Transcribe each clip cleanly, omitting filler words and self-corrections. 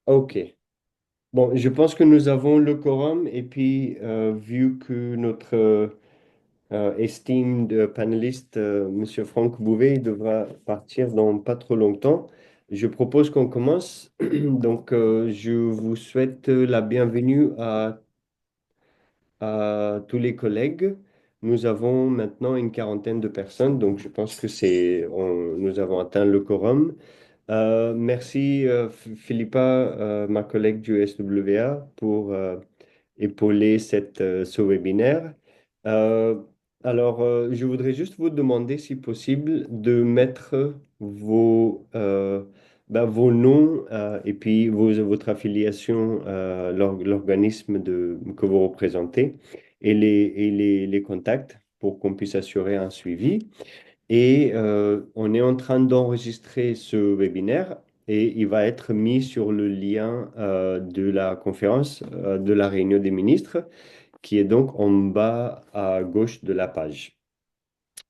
Ok. Bon, je pense que nous avons le quorum et puis vu que notre estime de panéliste, Monsieur Franck Bouvet, devra partir dans pas trop longtemps, je propose qu'on commence. Donc, je vous souhaite la bienvenue à tous les collègues. Nous avons maintenant une quarantaine de personnes, donc je pense que nous avons atteint le quorum. Merci Philippa, ma collègue du SWA, pour épauler ce webinaire. Euh, je voudrais juste vous demander, si possible, de mettre vos noms et puis votre affiliation, l'organisme que vous représentez et les contacts pour qu'on puisse assurer un suivi. Et on est en train d'enregistrer ce webinaire et il va être mis sur le lien de la conférence de la réunion des ministres qui est donc en bas à gauche de la page.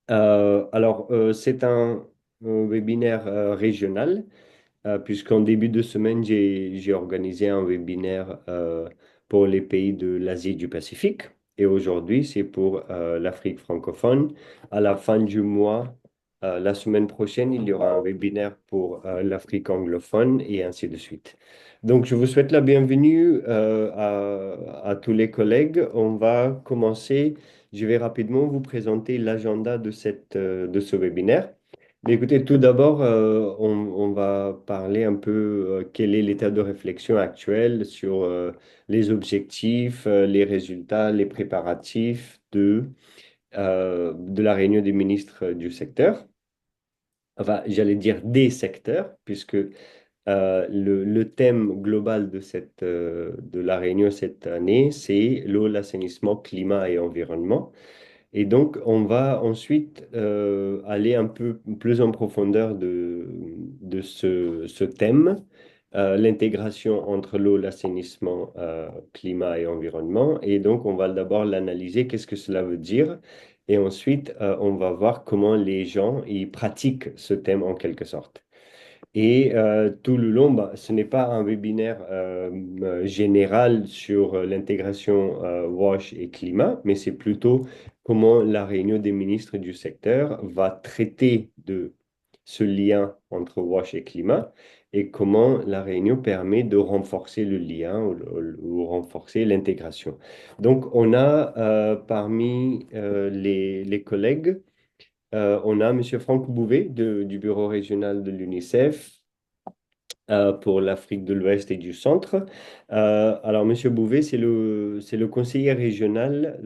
C'est un webinaire régional puisqu'en début de semaine, j'ai organisé un webinaire pour les pays de l'Asie et du Pacifique. Et aujourd'hui, c'est pour l'Afrique francophone. À la fin du mois, la semaine prochaine, il y aura un webinaire pour l'Afrique anglophone et ainsi de suite. Donc, je vous souhaite la bienvenue à tous les collègues. On va commencer. Je vais rapidement vous présenter l'agenda de ce webinaire. Mais écoutez, tout d'abord, on va parler un peu quel est l'état de réflexion actuel sur les objectifs, les résultats, les préparatifs de la réunion des ministres du secteur. Enfin, j'allais dire des secteurs, puisque le thème global de la réunion cette année, c'est l'eau, l'assainissement, climat et environnement. Et donc, on va ensuite aller un peu plus en profondeur de ce thème, l'intégration entre l'eau, l'assainissement, climat et environnement. Et donc, on va d'abord l'analyser, qu'est-ce que cela veut dire. Et ensuite, on va voir comment les gens y pratiquent ce thème en quelque sorte. Et tout le long, bah, ce n'est pas un webinaire général sur l'intégration WASH et climat, mais c'est plutôt comment la réunion des ministres du secteur va traiter de ce lien entre WASH et climat et comment la réunion permet de renforcer le lien ou renforcer l'intégration. Donc, on a parmi les collègues, on a M. Franck Bouvet du bureau régional de l'UNICEF pour l'Afrique de l'Ouest et du Centre. Alors, Monsieur Bouvet, c'est le conseiller régional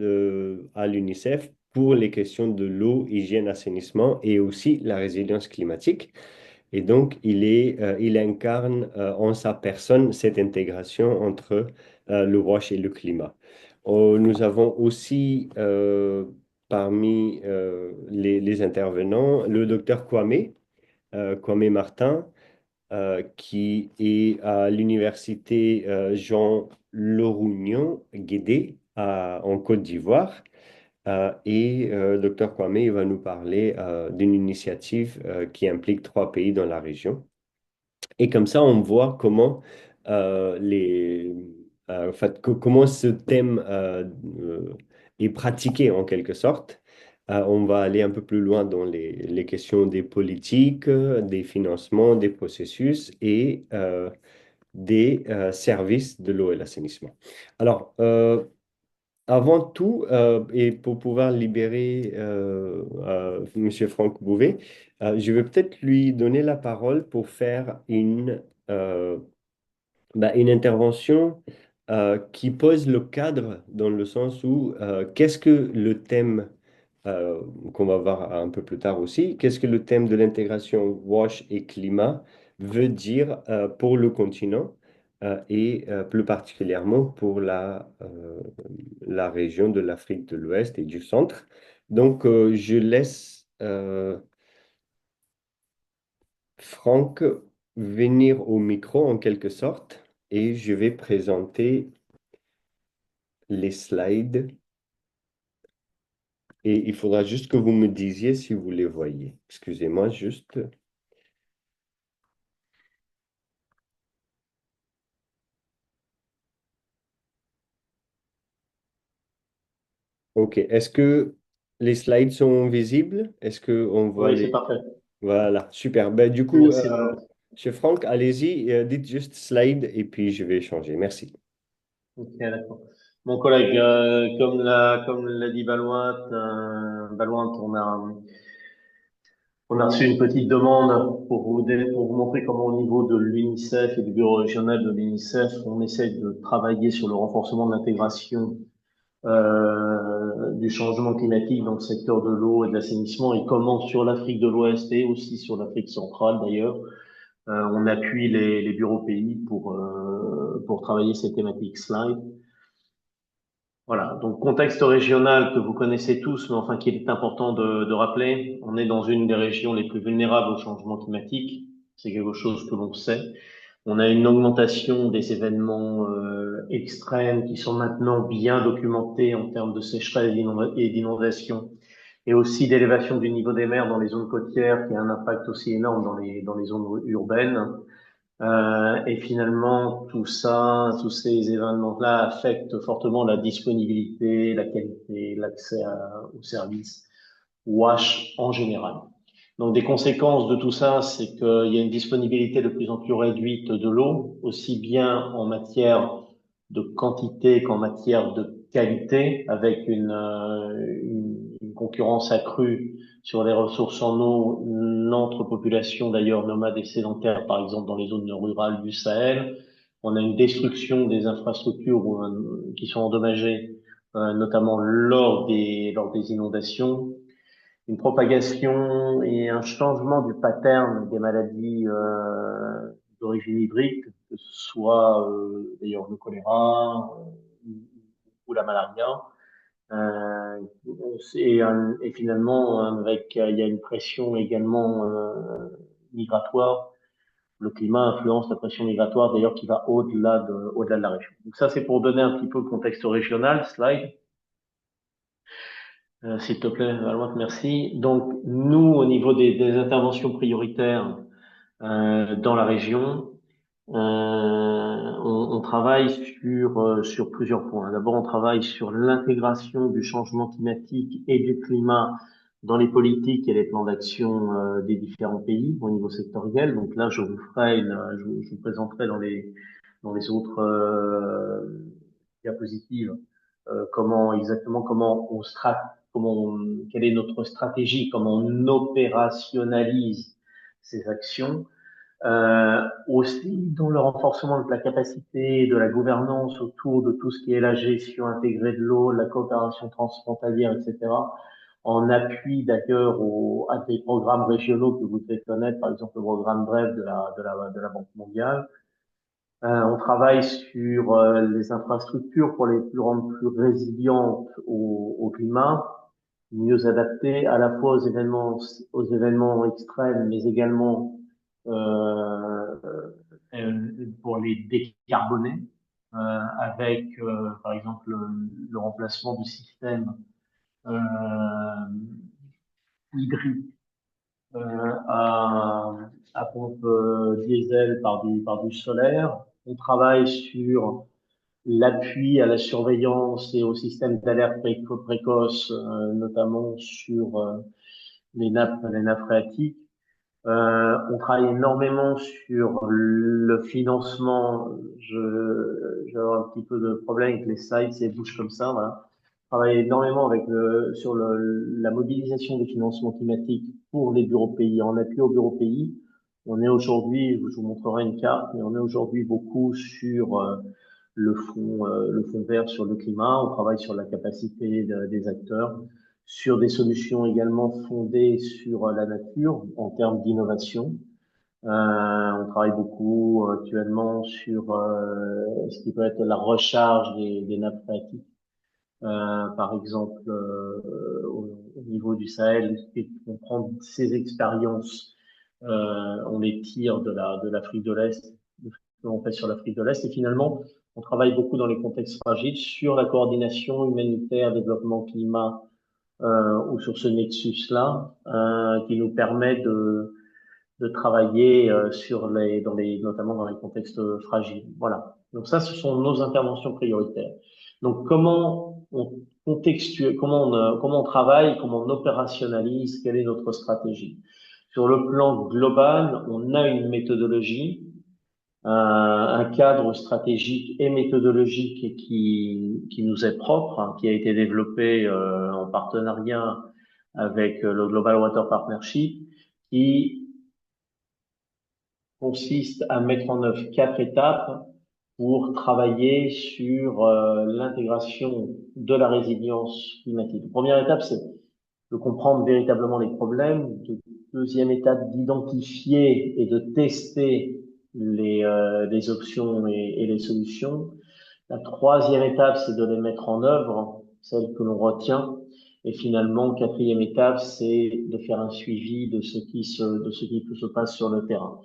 à l'UNICEF pour les questions de l'eau, hygiène, assainissement et aussi la résilience climatique. Et donc, il incarne en sa personne cette intégration entre le WASH et le climat. Nous avons aussi parmi les intervenants le docteur Kwame Martin, qui est à l'université Jean Laurugnon Guédé en Côte d'Ivoire. Dr Kwame il va nous parler d'une initiative qui implique 3 pays dans la région. Et comme ça, on voit comment, en fait, comment ce thème est pratiqué en quelque sorte. On va aller un peu plus loin dans les questions des politiques, des financements, des processus et des services de l'eau et l'assainissement. Alors, avant tout, et pour pouvoir libérer Monsieur Franck Bouvet, je vais peut-être lui donner la parole pour faire une intervention qui pose le cadre dans le sens où qu'est-ce que le thème qu'on va voir un peu plus tard aussi, qu'est-ce que le thème de l'intégration WASH et climat veut dire pour le continent et plus particulièrement pour la région de l'Afrique de l'Ouest et du Centre. Donc, je laisse Franck venir au micro en quelque sorte et je vais présenter les slides et il faudra juste que vous me disiez si vous les voyez. Excusez-moi juste. Ok. Est-ce que les slides sont visibles? Est-ce que on voit Oui, c'est les... parfait. Voilà, super. Ben, du coup, Merci vraiment. Monsieur Franck, allez-y, dites juste slide et puis je vais changer. Merci. Ok, d'accord. Mon collègue, comme l'a dit Balouin, on a reçu une petite demande pour vous montrer comment au niveau de l'UNICEF et du bureau régional de l'UNICEF, on essaie de travailler sur le renforcement de l'intégration du changement climatique dans le secteur de l'eau et de l'assainissement et comment sur l'Afrique de l'Ouest et aussi sur l'Afrique centrale d'ailleurs, on appuie les bureaux pays pour travailler ces thématiques slide. Voilà, donc contexte régional que vous connaissez tous, mais enfin qu'il est important de rappeler. On est dans une des régions les plus vulnérables au changement climatique. C'est quelque chose que l'on sait. On a une augmentation des événements extrêmes qui sont maintenant bien documentés en termes de sécheresse et d'inondation, et aussi d'élévation du niveau des mers dans les zones côtières, qui a un impact aussi énorme dans les zones urbaines. Et finalement, tout ça, tous ces événements-là affectent fortement la disponibilité, la qualité, aux services WASH en général. Donc, des conséquences de tout ça, c'est qu'il y a une disponibilité de plus en plus réduite de l'eau, aussi bien en matière de quantité qu'en matière de qualité, avec une concurrence accrue sur les ressources en eau, entre populations d'ailleurs nomades et sédentaires, par exemple dans les zones rurales du Sahel. On a une destruction des infrastructures qui sont endommagées, notamment lors des inondations, une propagation et un changement du pattern des maladies d'origine hydrique, que ce soit d'ailleurs le choléra ou la malaria. Euh, et finalement, il y a une pression également migratoire. Le climat influence la pression migratoire, d'ailleurs, qui va au-delà de la région. Donc ça, c'est pour donner un petit peu le contexte régional. Slide, s'il te plaît, Valentin, merci. Donc nous, au niveau des interventions prioritaires dans la région, on travaille sur plusieurs points. D'abord, on travaille sur l'intégration du changement climatique et du climat dans les politiques et les plans d'action des différents pays au niveau sectoriel. Donc là, je vous présenterai dans les autres diapositives quelle est notre stratégie, comment on opérationnalise ces actions, aussi dans le renforcement de la capacité de la gouvernance autour de tout ce qui est la gestion intégrée de l'eau, la coopération transfrontalière, etc. En appui d'ailleurs à des programmes régionaux que vous devez connaître, par exemple le programme BREF de la Banque mondiale. On travaille sur les infrastructures pour les plus rendre plus résilientes au climat, mieux adaptées à la fois aux événements extrêmes, mais également euh, pour les décarboner, avec par exemple le remplacement du système euh, hydrique à pompe diesel par du solaire. On travaille sur l'appui à la surveillance et au système d'alerte précoce, notamment sur les nappes phréatiques. On travaille énormément sur le financement. J'ai un petit peu de problème avec les slides, c'est bouge comme ça, voilà. On travaille énormément sur la mobilisation des financements climatiques pour les bureaux pays, en appui aux bureaux pays. On est aujourd'hui, je vous montrerai une carte, mais on est aujourd'hui beaucoup sur le fonds vert sur le climat. On travaille sur la capacité des acteurs, sur des solutions également fondées sur la nature en termes d'innovation. On travaille beaucoup actuellement sur ce qui peut être la recharge des nappes phréatiques. Par exemple, au niveau du Sahel, on prend ces expériences, on les tire de l'Afrique de l'Est, on fait sur l'Afrique de l'Est, et finalement, on travaille beaucoup dans les contextes fragiles sur la coordination humanitaire, développement climat, ou sur ce nexus-là, qui nous permet de travailler notamment dans les contextes fragiles. Voilà. Donc ça, ce sont nos interventions prioritaires. Donc comment comment on travaille, comment on opérationnalise, quelle est notre stratégie. Sur le plan global, on a une méthodologie, un cadre stratégique et méthodologique qui nous est propre, hein, qui a été développé en partenariat avec le Global Water Partnership, qui consiste à mettre en œuvre 4 étapes pour travailler sur l'intégration de la résilience climatique. La première étape, c'est de comprendre véritablement les problèmes. Deuxième étape, d'identifier et de tester les options et les solutions. La troisième étape, c'est de les mettre en œuvre, celles que l'on retient. Et finalement, quatrième étape, c'est de faire un suivi de ce qui se passe sur le terrain,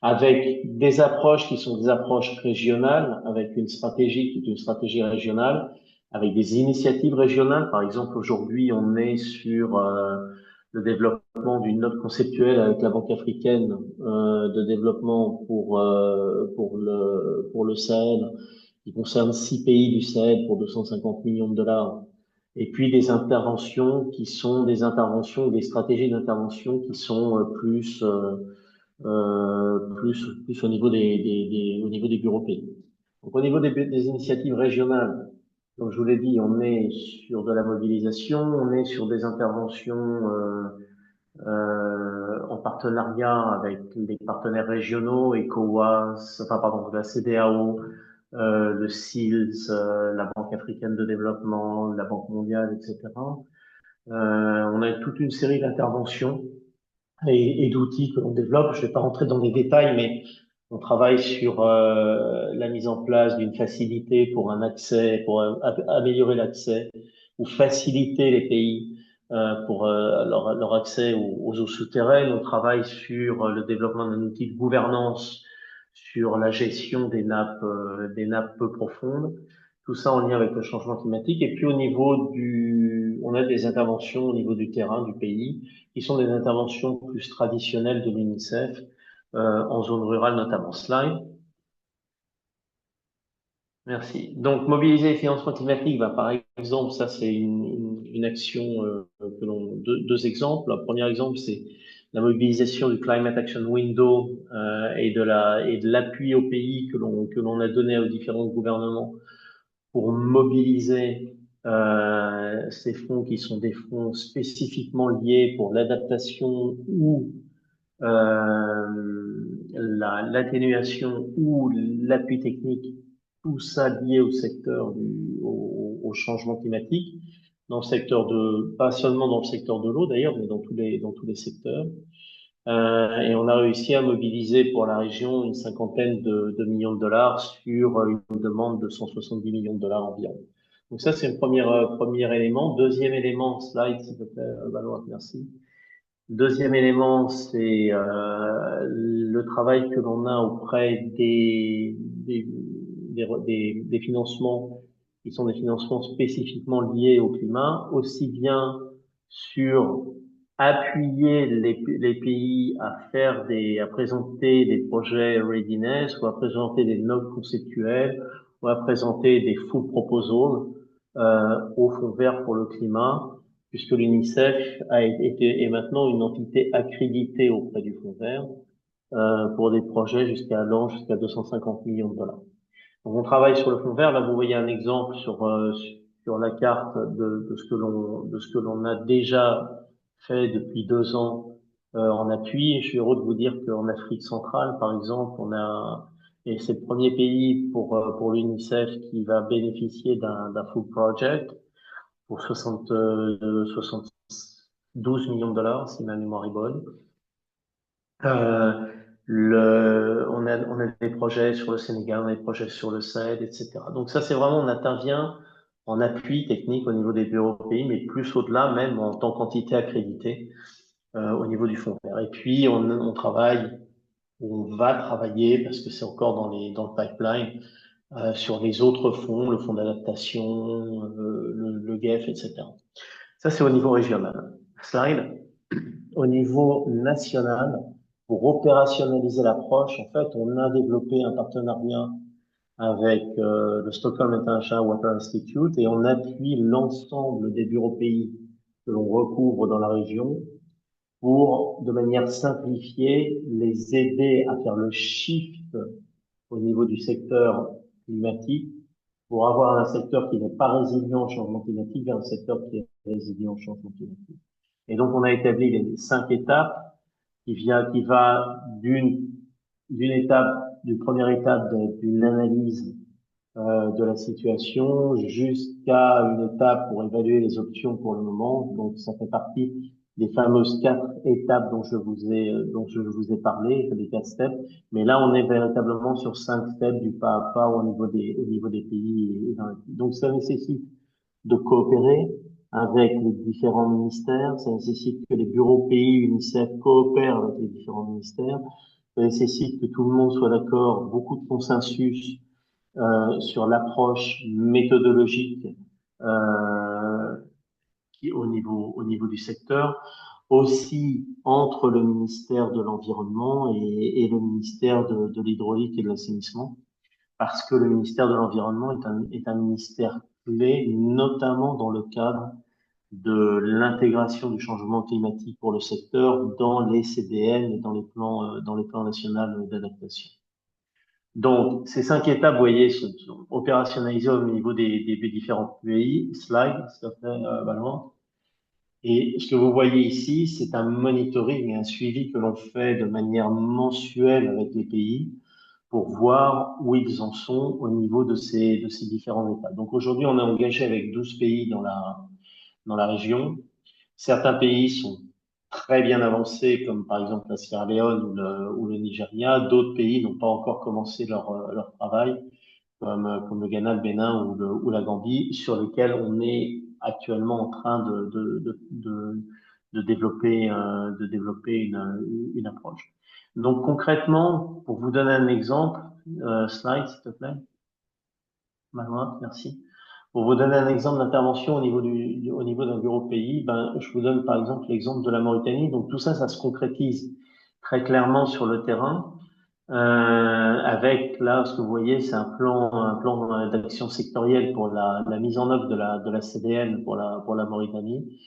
avec des approches qui sont des approches régionales, avec une stratégie qui est une stratégie régionale, avec des initiatives régionales. Par exemple, aujourd'hui, on est sur le développement d'une note conceptuelle avec la Banque africaine de développement pour le Sahel, qui concerne 6 pays du Sahel pour 250 millions de dollars. Et puis des interventions qui sont des interventions, des stratégies d'intervention qui sont plus au niveau au niveau des bureaux pays. Donc, au niveau des initiatives régionales, comme je vous l'ai dit, on est sur de la mobilisation, on est sur des interventions en partenariat avec les partenaires régionaux, ECOWAS, enfin pardon, la CEDEAO, le SEALS, la Banque africaine de développement, la Banque mondiale, etc. On a toute une série d'interventions et d'outils que l'on développe. Je ne vais pas rentrer dans les détails, mais on travaille sur la mise en place d'une facilité pour un accès, pour améliorer l'accès ou faciliter les pays pour leur accès aux eaux souterraines. On travaille sur le développement d'un outil de gouvernance sur la gestion des nappes peu profondes. Tout ça en lien avec le changement climatique. Et puis on a des interventions au niveau du terrain du pays qui sont des interventions plus traditionnelles de l'UNICEF, en zone rurale notamment. Slide. Merci. Donc, mobiliser les financements climatiques, bah, par exemple, ça c'est une action deux exemples. Le premier exemple, c'est la mobilisation du Climate Action Window et de l'appui au pays que l'on a donné aux différents gouvernements pour mobiliser ces fonds qui sont des fonds spécifiquement liés pour l'adaptation ou l'atténuation ou l'appui technique, tout ça lié au secteur au changement climatique, dans le secteur pas seulement dans le secteur de l'eau d'ailleurs, mais dans tous les secteurs. Et on a réussi à mobiliser pour la région une cinquantaine de millions de dollars sur une demande de 170 millions de dollars environ. Donc ça, c'est le premier élément. Deuxième élément, slide, s'il te plaît, Benoît, merci. Deuxième élément, c'est le travail que l'on a auprès des financements qui sont des financements spécifiquement liés au climat, aussi bien sur appuyer les pays à à présenter des projets readiness, ou à présenter des notes conceptuelles, ou à présenter des full proposals au Fonds vert pour le climat, puisque l'UNICEF est maintenant une entité accréditée auprès du Fonds vert pour des projets jusqu'à 250 millions de dollars. Donc on travaille sur le Fonds vert. Là, vous voyez un exemple sur la carte de ce que l'on a déjà fait depuis 2 ans en appui. Et je suis heureux de vous dire qu'en Afrique centrale, par exemple, et c'est le premier pays pour l'UNICEF qui va bénéficier d'un full project pour 72 millions de dollars, si ma mémoire est bonne. On a des projets sur le Sénégal, on a des projets sur le Sahel, etc. Donc ça, c'est vraiment, on intervient en appui technique au niveau des bureaux pays, mais plus au-delà, même en tant qu'entité accréditée au niveau du Fonds vert. Et puis, on travaille, on va travailler, parce que c'est encore dans le pipeline, sur les autres fonds, le fonds d'adaptation, le GEF, etc. Ça, c'est au niveau régional. Slide. Au niveau national, pour opérationnaliser l'approche, en fait, on a développé un partenariat avec le Stockholm International Water Institute et on appuie l'ensemble des bureaux pays que l'on recouvre dans la région pour, de manière simplifiée, les aider à faire le shift au niveau du secteur climatique pour avoir un secteur qui n'est pas résilient au changement climatique vers un secteur qui est résilient au changement climatique. Et donc, on a établi les 5 étapes qui va d'une étape, d'une première étape d'une analyse de la situation jusqu'à une étape pour évaluer les options pour le moment. Donc, ça fait partie des fameuses 4 étapes dont je vous ai parlé, les 4 steps. Mais là, on est véritablement sur 5 steps du pas à pas au niveau des pays donc, ça nécessite de coopérer avec les différents ministères. Ça nécessite que les bureaux pays UNICEF coopèrent avec les différents ministères. Ça nécessite que tout le monde soit d'accord, beaucoup de consensus sur l'approche méthodologique euh, au niveau du secteur, aussi entre le ministère de l'Environnement et le ministère de l'Hydraulique et de l'Assainissement, parce que le ministère de l'Environnement est un ministère clé, notamment dans le cadre de l'intégration du changement climatique pour le secteur dans les CDN et dans les plans nationaux d'adaptation. Donc, ces 5 étapes, vous voyez, sont opérationnalisées au niveau des différents pays. Slide, s'il te plaît, Valent. Et ce que vous voyez ici, c'est un monitoring et un suivi que l'on fait de manière mensuelle avec les pays pour voir où ils en sont au niveau de ces différents états. Donc aujourd'hui, on est engagé avec 12 pays dans la région. Certains pays sont très bien avancés, comme par exemple la Sierra Leone ou le Nigeria. D'autres pays n'ont pas encore commencé leur travail, comme le Ghana, le Bénin ou la Gambie, sur lesquels on est actuellement en train de développer une approche. Donc concrètement, pour vous donner un exemple, slide s'il te plaît, Manuel, merci. Pour vous donner un exemple d'intervention au niveau d'un bureau pays, ben, je vous donne par exemple l'exemple de la Mauritanie. Donc tout ça, ça se concrétise très clairement sur le terrain. Avec là, ce que vous voyez, c'est un plan d'action sectorielle pour la mise en œuvre de la CDN pour la Mauritanie,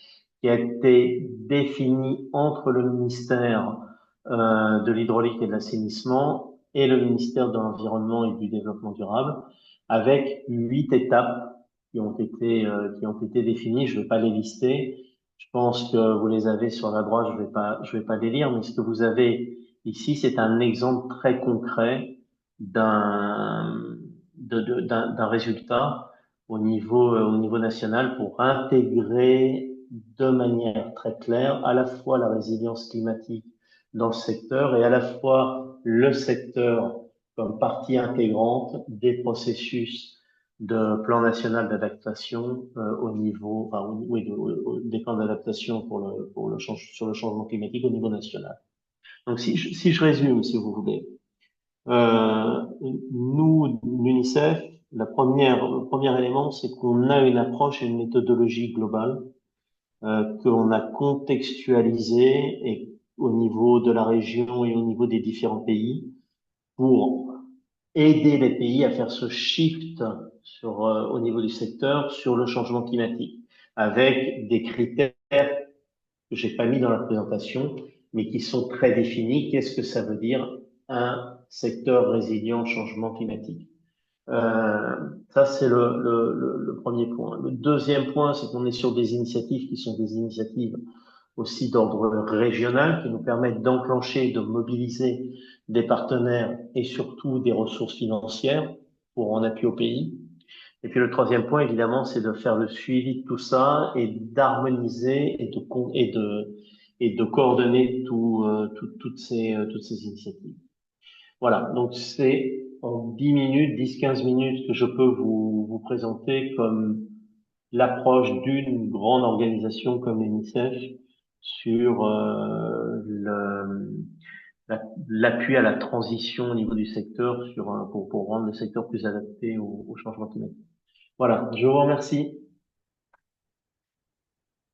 qui a été défini entre le ministère de l'hydraulique et de l'assainissement et le ministère de l'Environnement et du Développement durable, avec 8 étapes qui ont été définies. Je ne vais pas les lister. Je pense que vous les avez sur la droite. Je vais pas les lire, mais ce que vous avez ici, c'est un exemple très concret d'un d'un résultat au niveau national pour intégrer de manière très claire à la fois la résilience climatique dans le secteur et à la fois le secteur comme partie intégrante des processus de plan national d'adaptation au niveau, enfin, oui, des plans d'adaptation sur le changement climatique au niveau national. Donc, si je résume, si vous voulez, nous, l'UNICEF, le premier élément, c'est qu'on a une approche et une méthodologie globale qu'on a contextualisée et au niveau de la région et au niveau des différents pays pour aider les pays à faire ce shift au niveau du secteur sur le changement climatique, avec des critères que j'ai pas mis dans la présentation, mais qui sont très définis. Qu'est-ce que ça veut dire un secteur résilient au changement climatique? Ça, c'est le premier point. Le deuxième point, c'est qu'on est sur des initiatives qui sont des initiatives aussi d'ordre régional, qui nous permettent d'enclencher, de mobiliser des partenaires et surtout des ressources financières pour en appui au pays. Et puis le troisième point, évidemment, c'est de faire le suivi de tout ça et d'harmoniser et de coordonner toutes ces initiatives. Voilà, donc c'est en 10 minutes, 10-15 minutes que je peux vous présenter comme l'approche d'une grande organisation comme l'UNICEF sur l'appui à la transition au niveau du secteur pour rendre le secteur plus adapté au changement climatique. Voilà, je vous remercie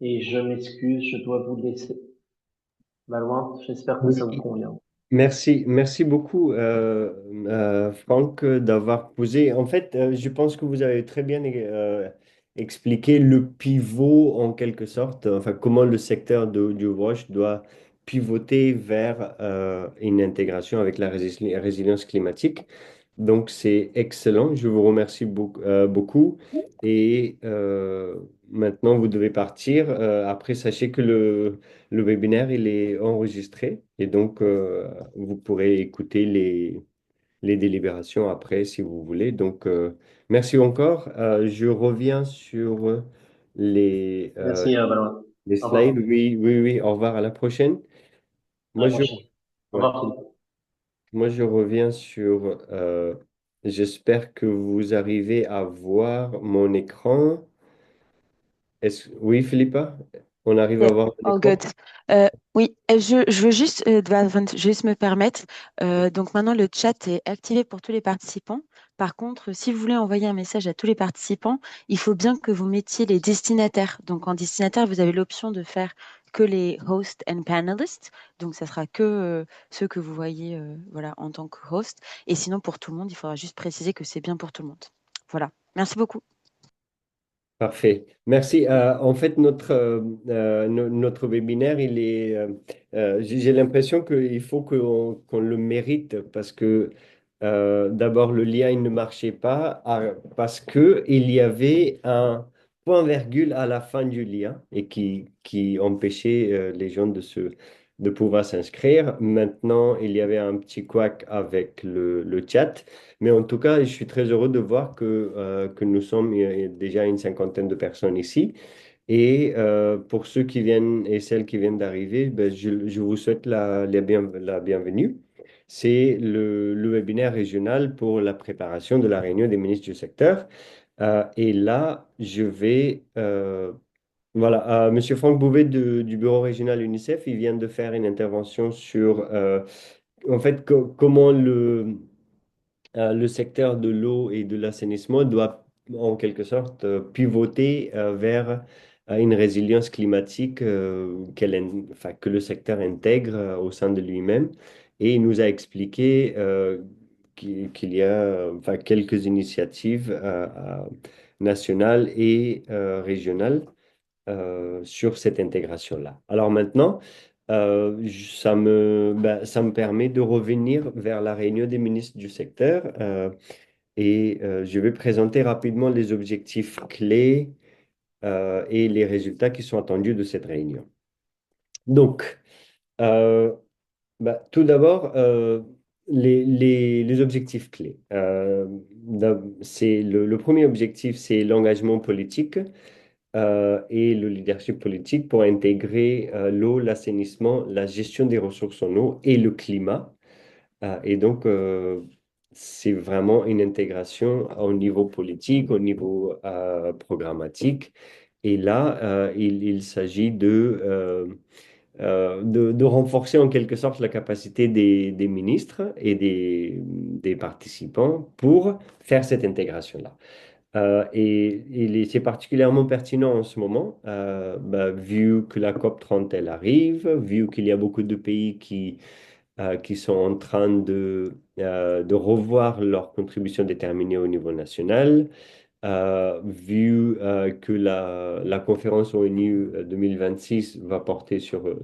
et je m'excuse, je dois vous laisser. Malouin, j'espère que ça vous Oui, convient. Merci beaucoup, Franck, d'avoir posé. En fait, je pense que vous avez très bien expliqué le pivot en quelque sorte, enfin comment le secteur du wash doit pivoter vers une intégration avec la résilience climatique. Donc, c'est excellent. Je vous remercie beaucoup. Et maintenant, vous devez partir. Après, sachez que le webinaire, il est enregistré et donc vous pourrez écouter les délibérations après si vous voulez. Donc, merci encore. Je reviens sur les, euh, Merci, Valentin. les Au slides. revoir. Oui, oui, oui. Au revoir, à la prochaine. À Moi, la je, prochaine. Au ouais. revoir, Philippe. Moi, je reviens sur... j'espère que vous arrivez à voir mon écran. Oui, Philippa? On arrive à Yeah, voir mon all good. écran? Oui, je veux juste, juste me permettre. Donc maintenant, le chat est activé pour tous les participants. Par contre, si vous voulez envoyer un message à tous les participants, il faut bien que vous mettiez les destinataires. Donc en destinataire, vous avez l'option de faire que les hosts and panelists. Donc ça sera que ceux que vous voyez voilà, en tant que host. Et sinon, pour tout le monde, il faudra juste préciser que c'est bien pour tout le monde. Voilà. Merci beaucoup. Parfait. Merci. En fait, notre webinaire, j'ai l'impression qu'il faut qu'on le mérite parce que d'abord, le lien il ne marchait pas parce qu'il y avait un point-virgule à la fin du lien et qui empêchait les gens de pouvoir s'inscrire. Maintenant, il y avait un petit couac avec le chat. Mais en tout cas, je suis très heureux de voir que nous sommes déjà une cinquantaine de personnes ici. Et pour ceux qui viennent et celles qui viennent d'arriver, ben, je vous souhaite la bienvenue. C'est le webinaire régional pour la préparation de la réunion des ministres du secteur. Et là, voilà, Monsieur Franck Bouvet du bureau régional UNICEF, il vient de faire une intervention sur, en fait, comment le secteur de l'eau et de l'assainissement doit en quelque sorte pivoter vers une résilience climatique enfin, que le secteur intègre au sein de lui-même. Et il nous a expliqué qu'il y a enfin, quelques initiatives nationales et régionales sur cette intégration-là. Alors maintenant, ça me permet de revenir vers la réunion des ministres du secteur et je vais présenter rapidement les objectifs clés et les résultats qui sont attendus de cette réunion. Donc, euh, tout d'abord, les objectifs clés. Le premier objectif, c'est l'engagement politique et le leadership politique pour intégrer l'eau, l'assainissement, la gestion des ressources en eau et le climat. Et donc, c'est vraiment une intégration au niveau politique, au niveau programmatique. Et là, il s'agit de renforcer en quelque sorte la capacité des ministres et des participants pour faire cette intégration-là. C'est particulièrement pertinent en ce moment, vu que la COP30 elle arrive, vu qu'il y a beaucoup de pays qui sont en train de revoir leurs contributions déterminées au niveau national, vu que la conférence ONU 2026 va porter sur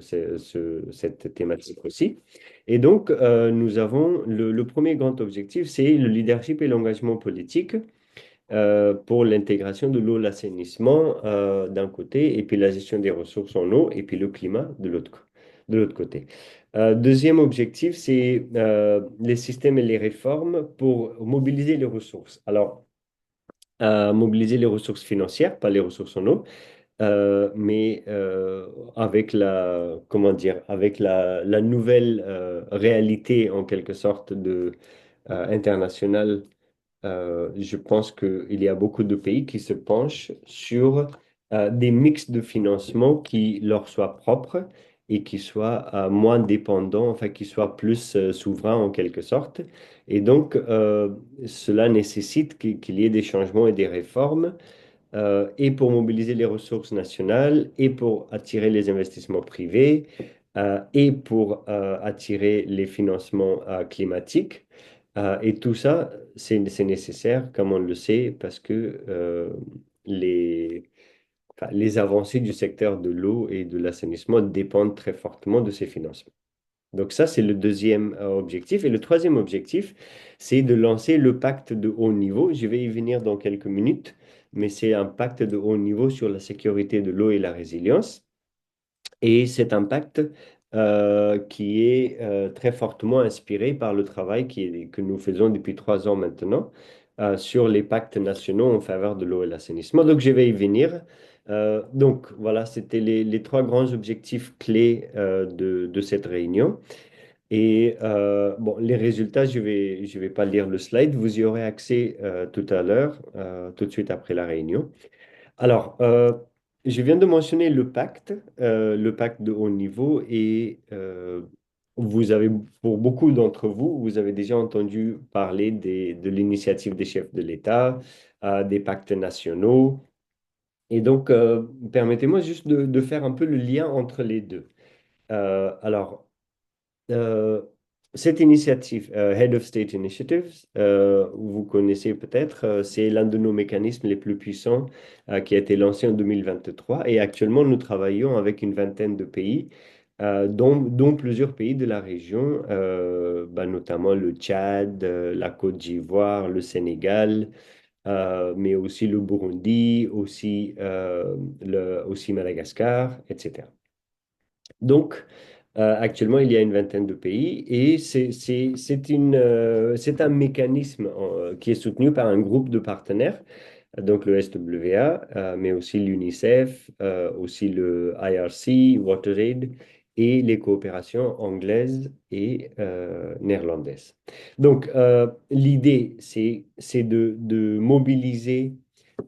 cette thématique aussi. Et donc, nous avons le premier grand objectif, c'est le leadership et l'engagement politique pour l'intégration de l'eau, l'assainissement d'un côté, et puis la gestion des ressources en eau, et puis le climat de l'autre côté. Deuxième objectif, c'est les systèmes et les réformes pour mobiliser les ressources. Alors, mobiliser les ressources financières, pas les ressources en eau, mais avec comment dire, avec la nouvelle réalité en quelque sorte internationale je pense qu'il y a beaucoup de pays qui se penchent sur des mix de financement qui leur soient propres et qui soient moins dépendants, enfin qui soient plus souverains en quelque sorte. Et donc, cela nécessite qu'il y ait des changements et des réformes, et pour mobiliser les ressources nationales, et pour attirer les investissements privés, et pour attirer les financements climatiques. Et tout ça, c'est nécessaire, comme on le sait, parce que les, les avancées du secteur de l'eau et de l'assainissement dépendent très fortement de ces financements. Donc ça, c'est le deuxième objectif. Et le troisième objectif, c'est de lancer le pacte de haut niveau. Je vais y venir dans quelques minutes, mais c'est un pacte de haut niveau sur la sécurité de l'eau et la résilience. Et cet impact qui est très fortement inspiré par le travail que nous faisons depuis 3 ans maintenant sur les pactes nationaux en faveur de l'eau et l'assainissement. Donc, je vais y venir. Donc, voilà, c'était les trois grands objectifs clés de cette réunion. Et bon, les résultats, je vais pas lire le slide. Vous y aurez accès tout à l'heure, tout de suite après la réunion. Alors, je viens de mentionner le pacte de haut niveau, et vous avez, pour beaucoup d'entre vous, vous avez déjà entendu parler de l'initiative des chefs de l'État, des pactes nationaux. Et donc, permettez-moi juste de faire un peu le lien entre les deux. Alors, euh, cette initiative, Head of State Initiatives, vous connaissez peut-être, c'est l'un de nos mécanismes les plus puissants qui a été lancé en 2023. Et actuellement, nous travaillons avec une vingtaine de pays, dont plusieurs pays de la région, notamment le Tchad, la Côte d'Ivoire, le Sénégal, mais aussi le Burundi, aussi Madagascar, etc. Donc, actuellement, il y a une vingtaine de pays, et c'est un mécanisme qui est soutenu par un groupe de partenaires, donc le SWA, mais aussi l'UNICEF, aussi le IRC, WaterAid, et les coopérations anglaises et néerlandaises. Donc, l'idée, c'est de mobiliser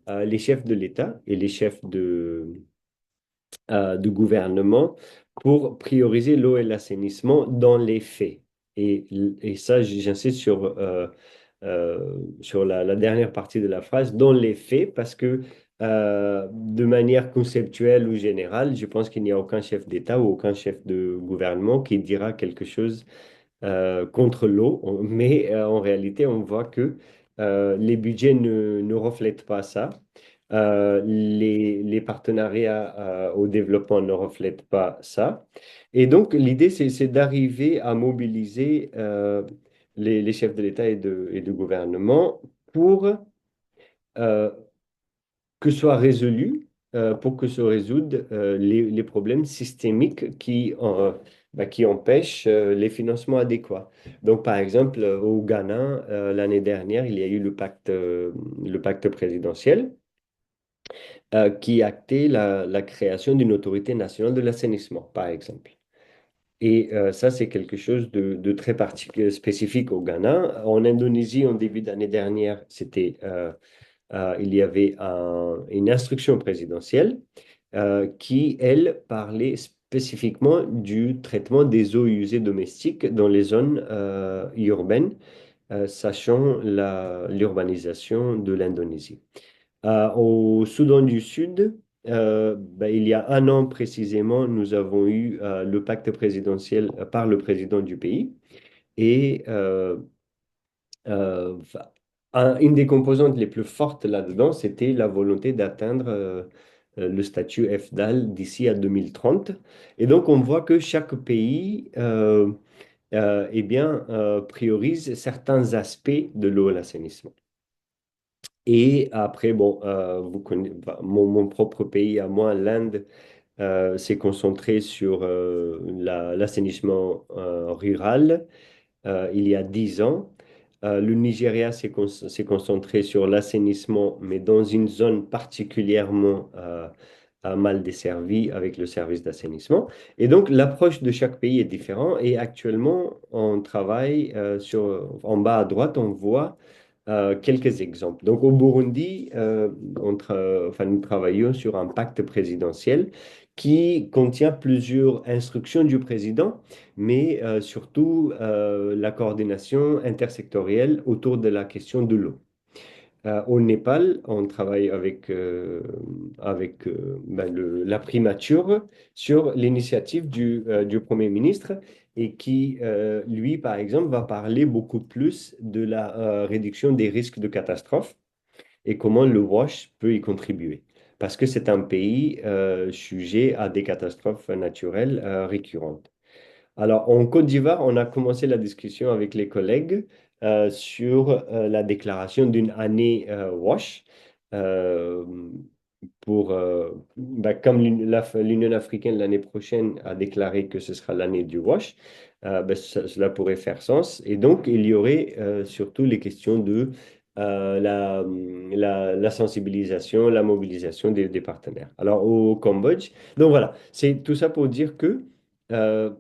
les chefs de l'État et les chefs de gouvernement pour prioriser l'eau et l'assainissement dans les faits. Et ça, j'insiste sur la dernière partie de la phrase, dans les faits, parce que de manière conceptuelle ou générale, je pense qu'il n'y a aucun chef d'État ou aucun chef de gouvernement qui dira quelque chose contre l'eau, mais en réalité, on voit que les budgets ne reflètent pas ça. Les partenariats au développement ne reflètent pas ça. Et donc, l'idée, c'est d'arriver à mobiliser les chefs de l'État et de gouvernement pour euh, que soit résolu, pour que se résoudent les problèmes systémiques qui empêchent les financements adéquats. Donc, par exemple, au Ghana, l'année dernière, il y a eu le pacte présidentiel qui actait la création d'une autorité nationale de l'assainissement, par exemple. Et ça, c'est quelque chose de très particulier, spécifique au Ghana. En Indonésie, en début d'année dernière, il y avait une instruction présidentielle qui, elle, parlait spécifiquement du traitement des eaux usées domestiques dans les zones urbaines, sachant l'urbanisation de l'Indonésie. Au Soudan du Sud, il y a un an précisément, nous avons eu le pacte présidentiel par le président du pays. Et enfin, une des composantes les plus fortes là-dedans, c'était la volonté d'atteindre le statut FDAL d'ici à 2030. Et donc, on voit que chaque pays eh bien, priorise certains aspects de l'eau et l'assainissement. Et après, bon, vous connaissez, enfin, mon propre pays à moi, l'Inde, s'est concentré sur l'assainissement rural il y a 10 ans. Le Nigeria s'est concentré sur l'assainissement, mais dans une zone particulièrement mal desservie avec le service d'assainissement. Et donc, l'approche de chaque pays est différente. Et actuellement, on travaille en bas à droite, on voit quelques exemples. Donc, au Burundi, enfin, nous travaillons sur un pacte présidentiel qui contient plusieurs instructions du président, mais surtout la coordination intersectorielle autour de la question de l'eau. Au Népal, on travaille avec la primature sur l'initiative du Premier ministre et qui, lui, par exemple, va parler beaucoup plus de la réduction des risques de catastrophe et comment le WASH peut y contribuer. Parce que c'est un pays sujet à des catastrophes naturelles récurrentes. Alors, en Côte d'Ivoire, on a commencé la discussion avec les collègues sur la déclaration d'une année WASH euh, comme l'Union africaine l'année prochaine a déclaré que ce sera l'année du WASH, cela pourrait faire sens. Et donc, il y aurait surtout les questions de la sensibilisation, la mobilisation des partenaires. Alors, au Cambodge, donc voilà, c'est tout ça pour dire que euh,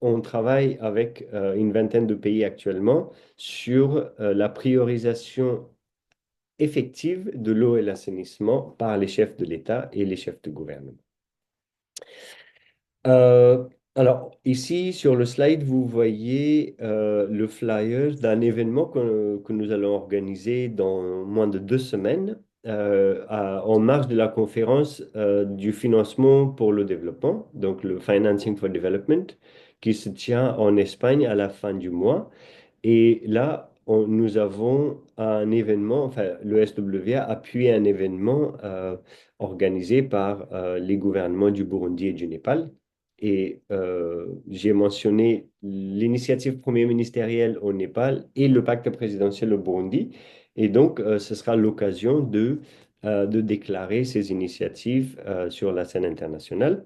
on travaille avec une vingtaine de pays actuellement sur la priorisation effective de l'eau et l'assainissement par les chefs de l'État et les chefs de gouvernement. Euh, alors, ici, sur le slide, vous voyez le flyer d'un événement que nous allons organiser dans moins de 2 semaines en marge de la conférence du financement pour le développement, donc le Financing for Development, qui se tient en Espagne à la fin du mois. Et là, nous avons un événement, enfin, le SWA a appuyé un événement organisé par les gouvernements du Burundi et du Népal. Et j'ai mentionné l'initiative premier ministérielle au Népal et le pacte présidentiel au Burundi. Et donc, ce sera l'occasion de déclarer ces initiatives sur la scène internationale.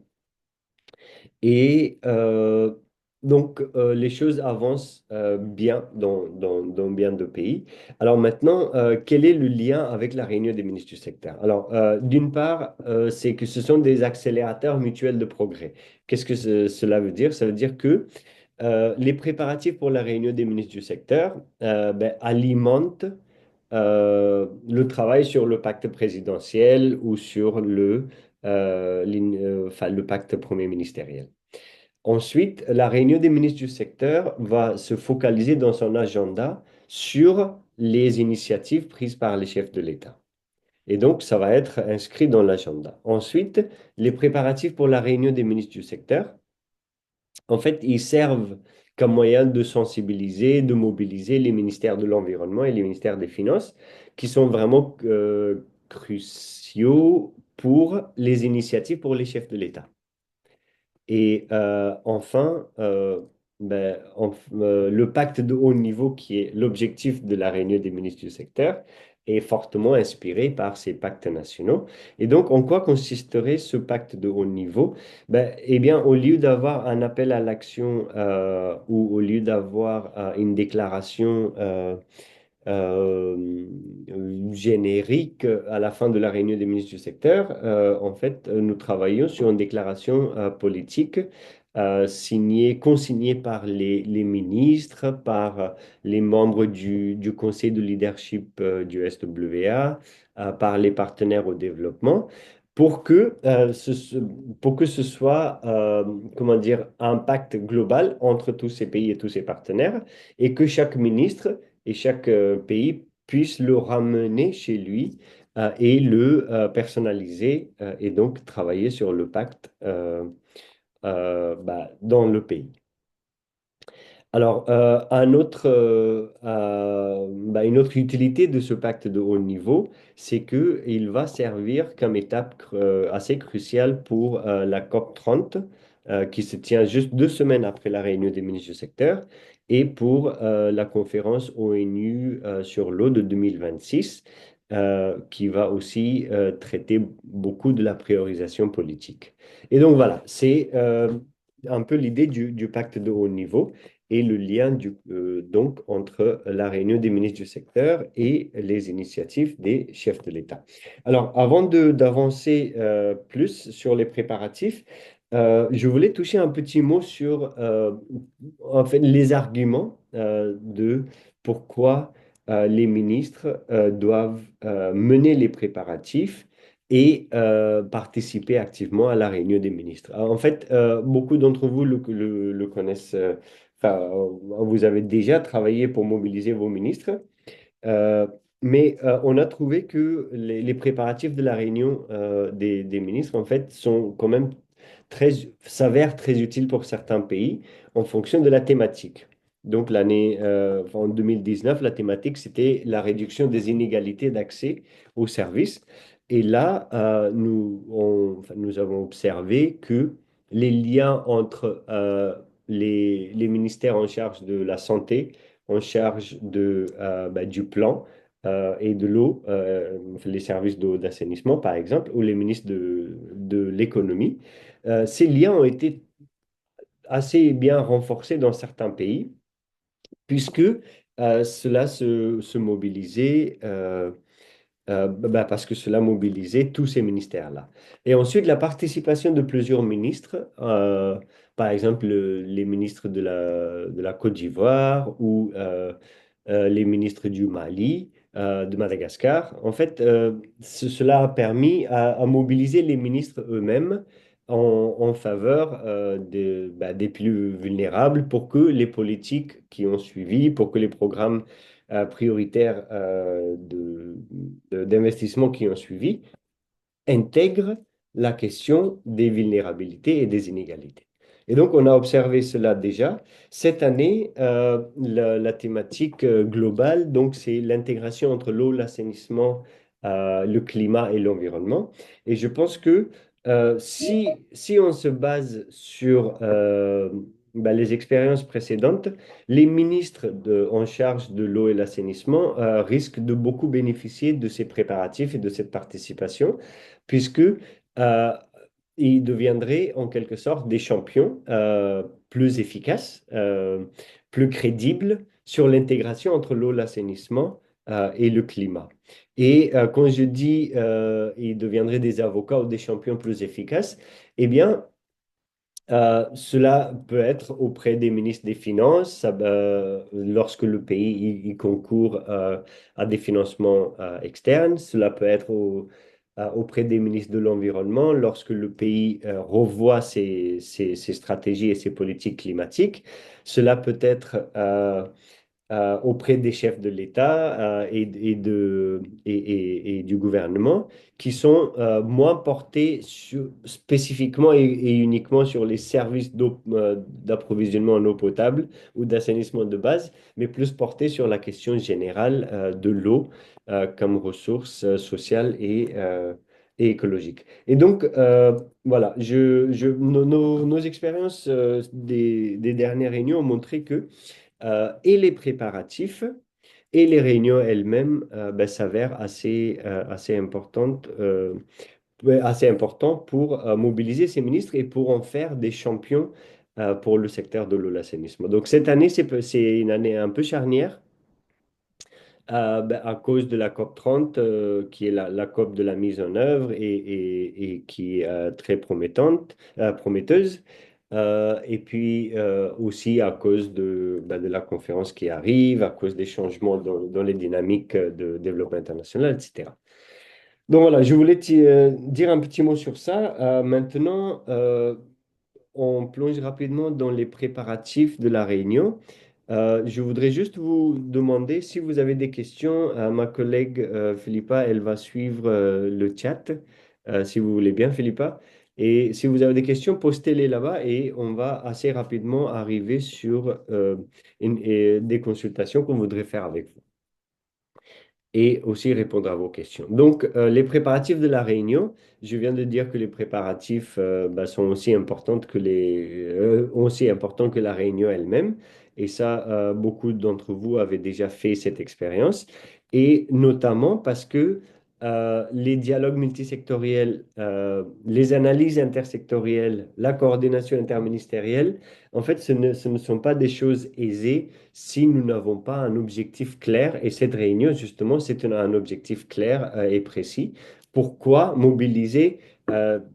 Et donc, les choses avancent bien dans bien de pays. Alors maintenant, quel est le lien avec la réunion des ministres du secteur? Alors, d'une part, c'est que ce sont des accélérateurs mutuels de progrès. Qu'est-ce que cela veut dire? Ça veut dire que les préparatifs pour la réunion des ministres du secteur alimentent le travail sur le pacte présidentiel ou sur le pacte premier ministériel. Ensuite, la réunion des ministres du secteur va se focaliser dans son agenda sur les initiatives prises par les chefs de l'État. Et donc, ça va être inscrit dans l'agenda. Ensuite, les préparatifs pour la réunion des ministres du secteur, en fait, ils servent comme moyen de sensibiliser, de mobiliser les ministères de l'Environnement et les ministères des Finances, qui sont vraiment cruciaux pour les initiatives pour les chefs de l'État. Et enfin, le pacte de haut niveau, qui est l'objectif de la réunion des ministres du secteur, est fortement inspiré par ces pactes nationaux. Et donc, en quoi consisterait ce pacte de haut niveau? Eh bien, au lieu d'avoir un appel à l'action ou au lieu d'avoir une déclaration euh, générique à la fin de la réunion des ministres du secteur, en fait, nous travaillons sur une déclaration politique consignée par les ministres, par les membres du conseil de leadership du SWA, par les partenaires au développement. Pour que ce soit, comment dire, un pacte global entre tous ces pays et tous ces partenaires, et que chaque ministre et chaque pays puisse le ramener chez lui et le personnaliser et donc travailler sur le pacte dans le pays. Alors, une autre utilité de ce pacte de haut niveau, c'est qu'il va servir comme étape assez cruciale pour la COP 30, qui se tient juste 2 semaines après la réunion des ministres du secteur, et pour la conférence ONU sur l'eau de 2026, qui va aussi traiter beaucoup de la priorisation politique. Et donc voilà, c'est un peu l'idée du pacte de haut niveau et le lien donc entre la réunion des ministres du secteur et les initiatives des chefs de l'État. Alors, avant d'avancer plus sur les préparatifs, je voulais toucher un petit mot sur en fait, les arguments de pourquoi les ministres doivent mener les préparatifs et participer activement à la réunion des ministres. Alors, en fait, beaucoup d'entre vous le connaissent. Enfin, vous avez déjà travaillé pour mobiliser vos ministres. Mais on a trouvé que les préparatifs de la réunion des ministres, en fait, sont quand même très, s'avèrent très utiles pour certains pays en fonction de la thématique. Donc, en 2019, la thématique, c'était la réduction des inégalités d'accès aux services. Et là, enfin, nous avons observé que les liens entre les ministères en charge de la santé, en charge du plan, et de l'eau, les services d'eau d'assainissement, par exemple, ou les ministres de l'économie. Ces liens ont été assez bien renforcés dans certains pays, puisque cela se mobilisait. Parce que cela mobilisait tous ces ministères-là. Et ensuite, la participation de plusieurs ministres, par exemple les ministres de la Côte d'Ivoire ou les ministres du Mali, de Madagascar. En fait, cela a permis à mobiliser les ministres eux-mêmes en faveur des plus vulnérables pour que les politiques qui ont suivi, pour que les programmes prioritaires d'investissement qui ont suivi intègrent la question des vulnérabilités et des inégalités. Et donc, on a observé cela déjà. Cette année, la thématique globale, donc, c'est l'intégration entre l'eau, l'assainissement, le climat et l'environnement. Et je pense que si on se base sur les expériences précédentes, les ministres en charge de l'eau et l'assainissement risquent de beaucoup bénéficier de ces préparatifs et de cette participation, puisque ils deviendraient en quelque sorte des champions plus efficaces, plus crédibles sur l'intégration entre l'eau, l'assainissement et le climat. Et quand je dis ils deviendraient des avocats ou des champions plus efficaces, eh bien, cela peut être auprès des ministres des Finances, lorsque le pays y concourt à des financements externes. Cela peut être auprès des ministres de l'Environnement, lorsque le pays revoit ses stratégies et ses politiques climatiques. Cela peut être auprès des chefs de l'État et du gouvernement qui sont moins portés spécifiquement et uniquement sur les services d'approvisionnement en eau potable ou d'assainissement de base, mais plus portés sur la question générale de l'eau comme ressource sociale et écologique. Et donc, voilà, nos expériences des dernières réunions ont montré que et les préparatifs et les réunions elles-mêmes s'avèrent assez importantes, ouais, assez important pour mobiliser ces ministres et pour en faire des champions pour le secteur de l'eau, l'assainissement. Donc cette année, c'est une année un peu charnière à cause de la COP 30, qui est la COP de la mise en œuvre et qui est très prometteuse. Et puis aussi à cause de la conférence qui arrive, à cause des changements dans les dynamiques de développement international, etc. Donc voilà, je voulais dire un petit mot sur ça. Maintenant, on plonge rapidement dans les préparatifs de la réunion. Je voudrais juste vous demander si vous avez des questions. Ma collègue Philippa, elle va suivre le chat, si vous voulez bien, Philippa. Et si vous avez des questions, postez-les là-bas et on va assez rapidement arriver sur des consultations qu'on voudrait faire avec vous et aussi répondre à vos questions. Donc, les préparatifs de la réunion, je viens de dire que les préparatifs sont aussi importants que la réunion elle-même. Et ça, beaucoup d'entre vous avaient déjà fait cette expérience. Et notamment parce que les dialogues multisectoriels, les analyses intersectorielles, la coordination interministérielle, en fait, ce ne sont pas des choses aisées si nous n'avons pas un objectif clair. Et cette réunion, justement, c'est un objectif clair et précis. Pourquoi mobiliser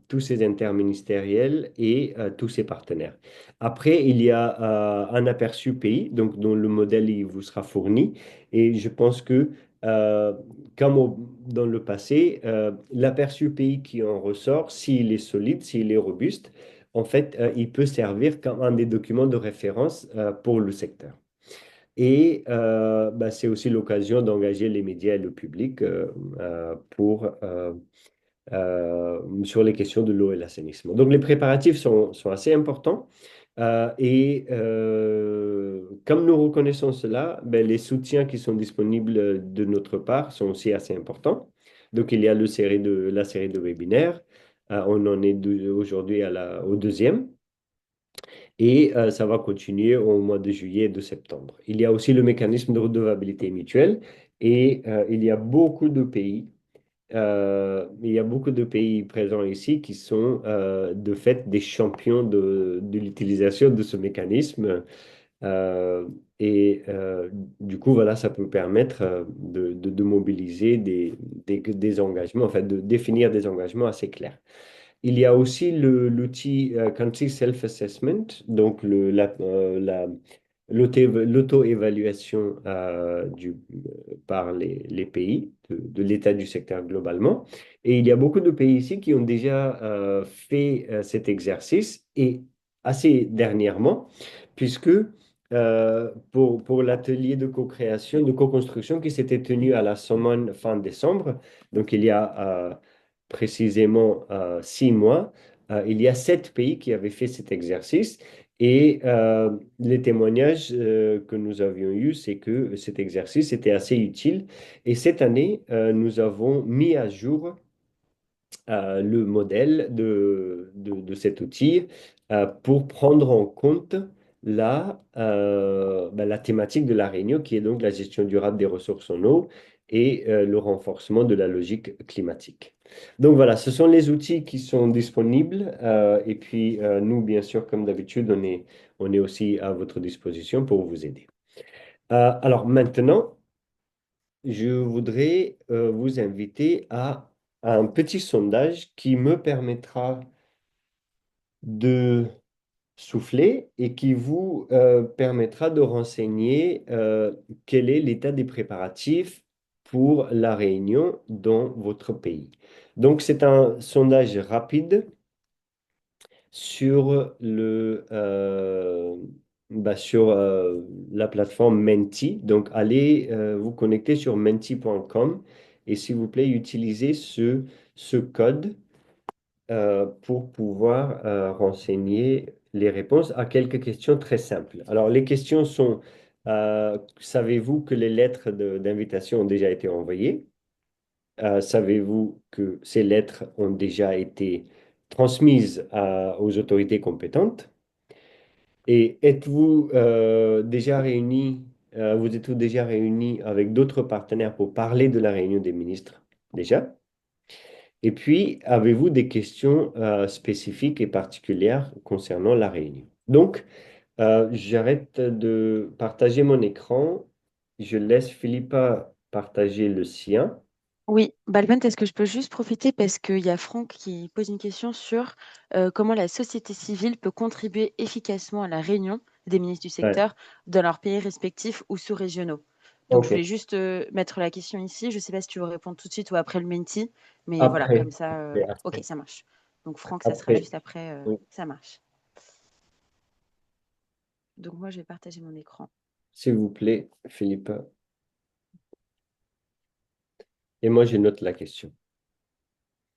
tous ces interministériels et tous ces partenaires? Après, il y a un aperçu pays, donc dont le modèle il vous sera fourni. Et je pense que, euh, dans le passé, l'aperçu pays qui en ressort, s'il est solide, s'il est robuste, en fait, il peut servir comme un des documents de référence pour le secteur. Et bah, c'est aussi l'occasion d'engager les médias et le public sur les questions de l'eau et l'assainissement. Donc les préparatifs sont assez importants. Comme nous reconnaissons cela, ben, les soutiens qui sont disponibles de notre part sont aussi assez importants. Donc il y a la série de webinaires. On en est aujourd'hui au deuxième. Et ça va continuer au mois de juillet et de septembre. Il y a aussi le mécanisme de redevabilité mutuelle. Et il y a beaucoup de pays présents ici qui sont de fait des champions de l'utilisation de ce mécanisme. Euh, du coup, voilà, ça peut permettre de mobiliser des engagements, en fait, de définir des engagements assez clairs. Il y a aussi l'outil Country Self-Assessment, donc l'auto-évaluation par les pays de l'état du secteur globalement. Et il y a beaucoup de pays ici qui ont déjà fait cet exercice et assez dernièrement, puisque pour l'atelier de co-création, de co-construction qui s'était tenu à la Sorbonne fin décembre, donc il y a précisément 6 mois, il y a 7 pays qui avaient fait cet exercice. Et les témoignages que nous avions eus, c'est que cet exercice était assez utile. Et cette année, nous avons mis à jour le modèle de cet outil pour prendre en compte la thématique de la Réunion, qui est donc la gestion durable des ressources en eau et le renforcement de la logique climatique. Donc voilà, ce sont les outils qui sont disponibles. Et puis nous, bien sûr, comme d'habitude, on est aussi à votre disposition pour vous aider. Alors maintenant, je voudrais vous inviter à un petit sondage qui me permettra de souffler et qui vous permettra de renseigner quel est l'état des préparatifs pour la réunion dans votre pays. Donc, c'est un sondage rapide sur sur la plateforme Menti. Donc, allez vous connecter sur menti.com et s'il vous plaît, utilisez ce code pour pouvoir renseigner les réponses à quelques questions très simples. Alors, les questions sont, savez-vous que les lettres d'invitation ont déjà été envoyées? Savez-vous que ces lettres ont déjà été transmises aux autorités compétentes? Et vous êtes-vous déjà réunis avec d'autres partenaires pour parler de la réunion des ministres déjà? Et puis, avez-vous des questions spécifiques et particulières concernant la réunion? Donc, j'arrête de partager mon écran. Je laisse Philippa partager le sien. Oui, Balbent, est-ce que je peux juste profiter parce qu'il y a Franck qui pose une question sur comment la société civile peut contribuer efficacement à la réunion des ministres du Ouais. secteur dans leurs pays respectifs ou sous-régionaux. Donc, je OK. voulais juste mettre la question ici. Je ne sais pas si tu veux répondre tout de suite ou après le menti, mais voilà, Après, comme ça, après, ok, après. ça marche. Donc, Franck, ça sera Après, juste après, oui, ça marche. Donc, moi, je vais partager mon écran. s'il vous plaît, Philippa. Et moi, je note la question.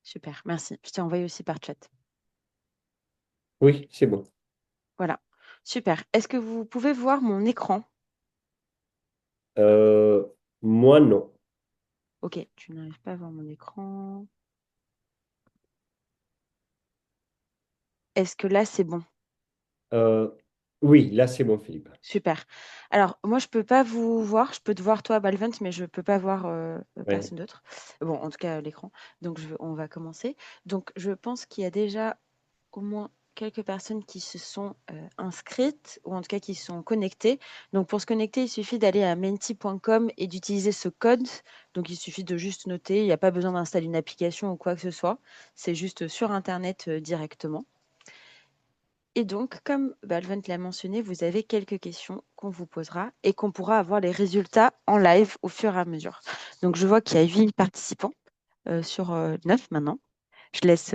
Super, merci. Je t'ai envoyé aussi par chat. Oui, c'est bon. Voilà, super. Est-ce que vous pouvez voir mon écran? Euh, Moi, non. Ok, tu n'arrives pas à voir mon écran. Est-ce que là, c'est bon? Euh, oui, là, c'est bon, Philippa. Super. Alors, moi, je peux pas vous voir. Je peux te voir, toi, Balvent, mais je peux pas voir Ouais. personne d'autre. Bon, en tout cas, l'écran. Donc, on va commencer. Donc, je pense qu'il y a déjà au moins quelques personnes qui se sont inscrites ou en tout cas qui sont connectées. Donc, pour se connecter, il suffit d'aller à menti.com et d'utiliser ce code. Donc, il suffit de juste noter. Il n'y a pas besoin d'installer une application ou quoi que ce soit. C'est juste sur Internet directement. Et donc, comme Balvent l'a mentionné, vous avez quelques questions qu'on vous posera et qu'on pourra avoir les résultats en live au fur et à mesure. Donc, je vois qu'il y a 8 participants sur 9 maintenant. Je laisse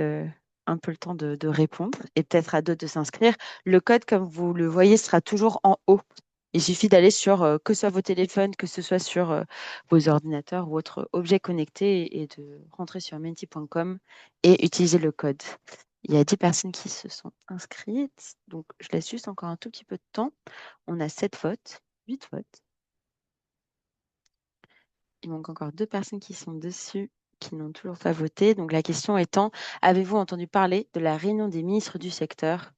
un peu le temps de répondre et peut-être à d'autres de s'inscrire. Le code, comme vous le voyez, sera toujours en haut Il suffit d'aller sur que ce soit vos téléphones, que ce soit sur vos ordinateurs ou autres objets connectés et de rentrer sur menti.com et utiliser le code. Il y a 10 personnes qui se sont inscrites, donc je laisse juste encore un tout petit peu de temps. On a 7 votes, 8 votes. Il manque encore 2 personnes qui sont dessus, qui n'ont toujours pas voté. Donc la question étant, avez-vous entendu parler de la réunion des ministres du secteur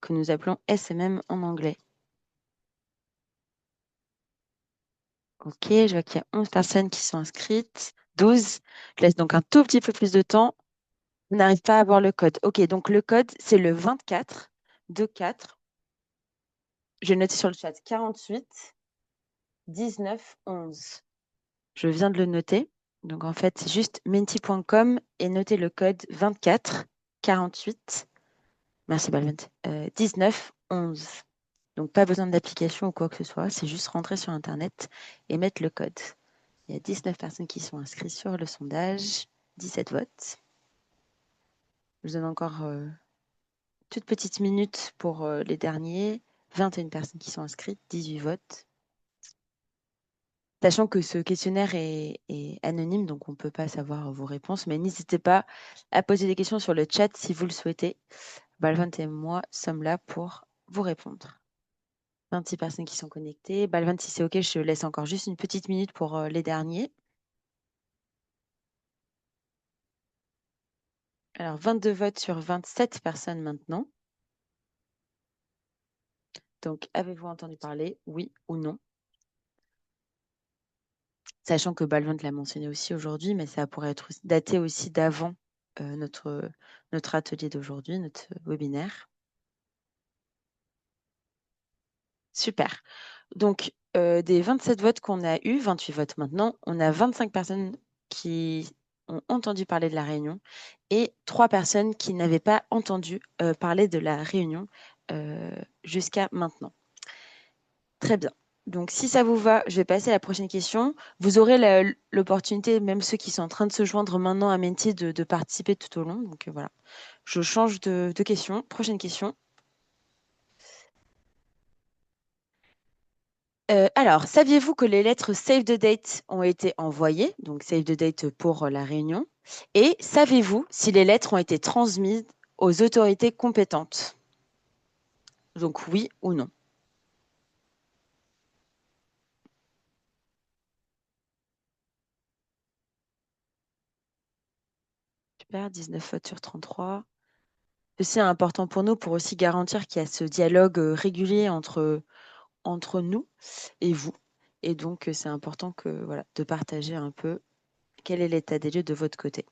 que nous appelons SMM en anglais? Ok, je vois qu'il y a 11 personnes qui sont inscrites. 12. Je laisse donc un tout petit peu plus de temps. On n'arrive pas à avoir le code. Ok, donc le code, c'est le 24 24. Je vais noter sur le chat 48 19 11. Je viens de le noter. Donc en fait, c'est juste menti.com et notez le code 24 48. Merci Balvent. 19 11. Donc pas besoin d'application ou quoi que ce soit. C'est juste rentrer sur Internet et mettre le code. Il y a 19 personnes qui sont inscrites sur le sondage, 17 votes. Je vous donne encore toute petite minute pour les derniers. 21 personnes qui sont inscrites, 18 votes. Sachant que ce questionnaire est anonyme, donc on ne peut pas savoir vos réponses, mais n'hésitez pas à poser des questions sur le chat si vous le souhaitez. Balvant et moi sommes là pour vous répondre. 26 personnes qui sont connectées. Balvant, si c'est OK, je laisse encore juste une petite minute pour les derniers. Alors, 22 votes sur 27 personnes maintenant. Donc, avez-vous entendu parler, oui ou non? Sachant que Balvant l'a mentionné aussi aujourd'hui, mais ça pourrait être daté aussi d'avant notre atelier d'aujourd'hui, notre webinaire. Super. Donc, des 27 votes qu'on a eu, 28 votes maintenant, on a 25 personnes qui ont entendu parler de la réunion et 3 personnes qui n'avaient pas entendu parler de la réunion jusqu'à maintenant. Très bien. Donc, si ça vous va, je vais passer à la prochaine question. Vous aurez l'opportunité, même ceux qui sont en train de se joindre maintenant à Menti, de participer tout au long. Donc, voilà. Je change de question. Prochaine question. Alors, saviez-vous que les lettres Save the Date ont été envoyées, donc Save the Date pour la réunion, et savez-vous si les lettres ont été transmises aux autorités compétentes? Donc oui ou non. Super, 19 votes sur 33. Ceci est important pour nous pour aussi garantir qu'il y a ce dialogue régulier entre nous et vous. Et donc, c'est important voilà, de partager un peu quel est l'état des lieux de votre côté.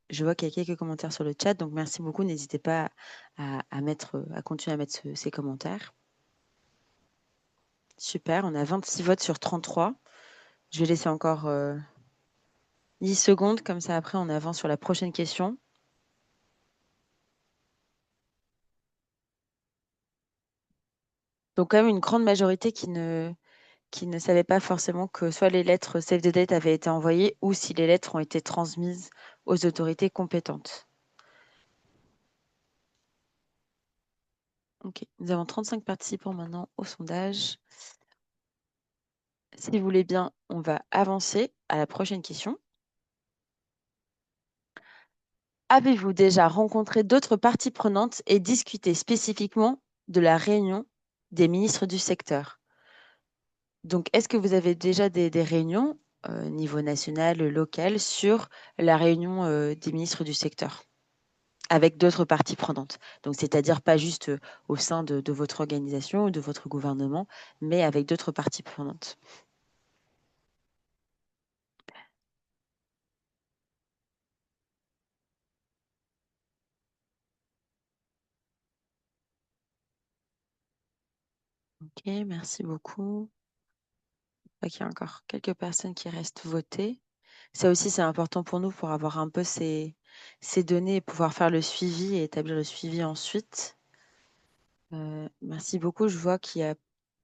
Je vois qu'il y a quelques commentaires sur le chat, donc merci beaucoup. N'hésitez pas à continuer à mettre ces commentaires. Super, on a 26 votes sur 33. Je vais laisser encore 10 secondes, comme ça après on avance sur la prochaine question. Donc quand même une grande majorité qui ne savait pas forcément que soit les lettres Save the Date avaient été envoyées ou si les lettres ont été transmises aux autorités compétentes. Ok, nous avons 35 participants maintenant au sondage. Si vous voulez bien, on va avancer à la prochaine question. Avez-vous déjà rencontré d'autres parties prenantes et discuté spécifiquement de la réunion des ministres du secteur? Donc, est-ce que vous avez déjà des réunions niveau national, local, sur la réunion des ministres du secteur avec d'autres parties prenantes? Donc, c'est-à-dire pas juste au sein de votre organisation ou de votre gouvernement, mais avec d'autres parties prenantes. Ok, merci beaucoup. Il y a encore quelques personnes qui restent votées. Ça aussi, c'est important pour nous pour avoir un peu ces données et pouvoir faire le suivi et établir le suivi ensuite. Merci beaucoup. Je vois qu'il y a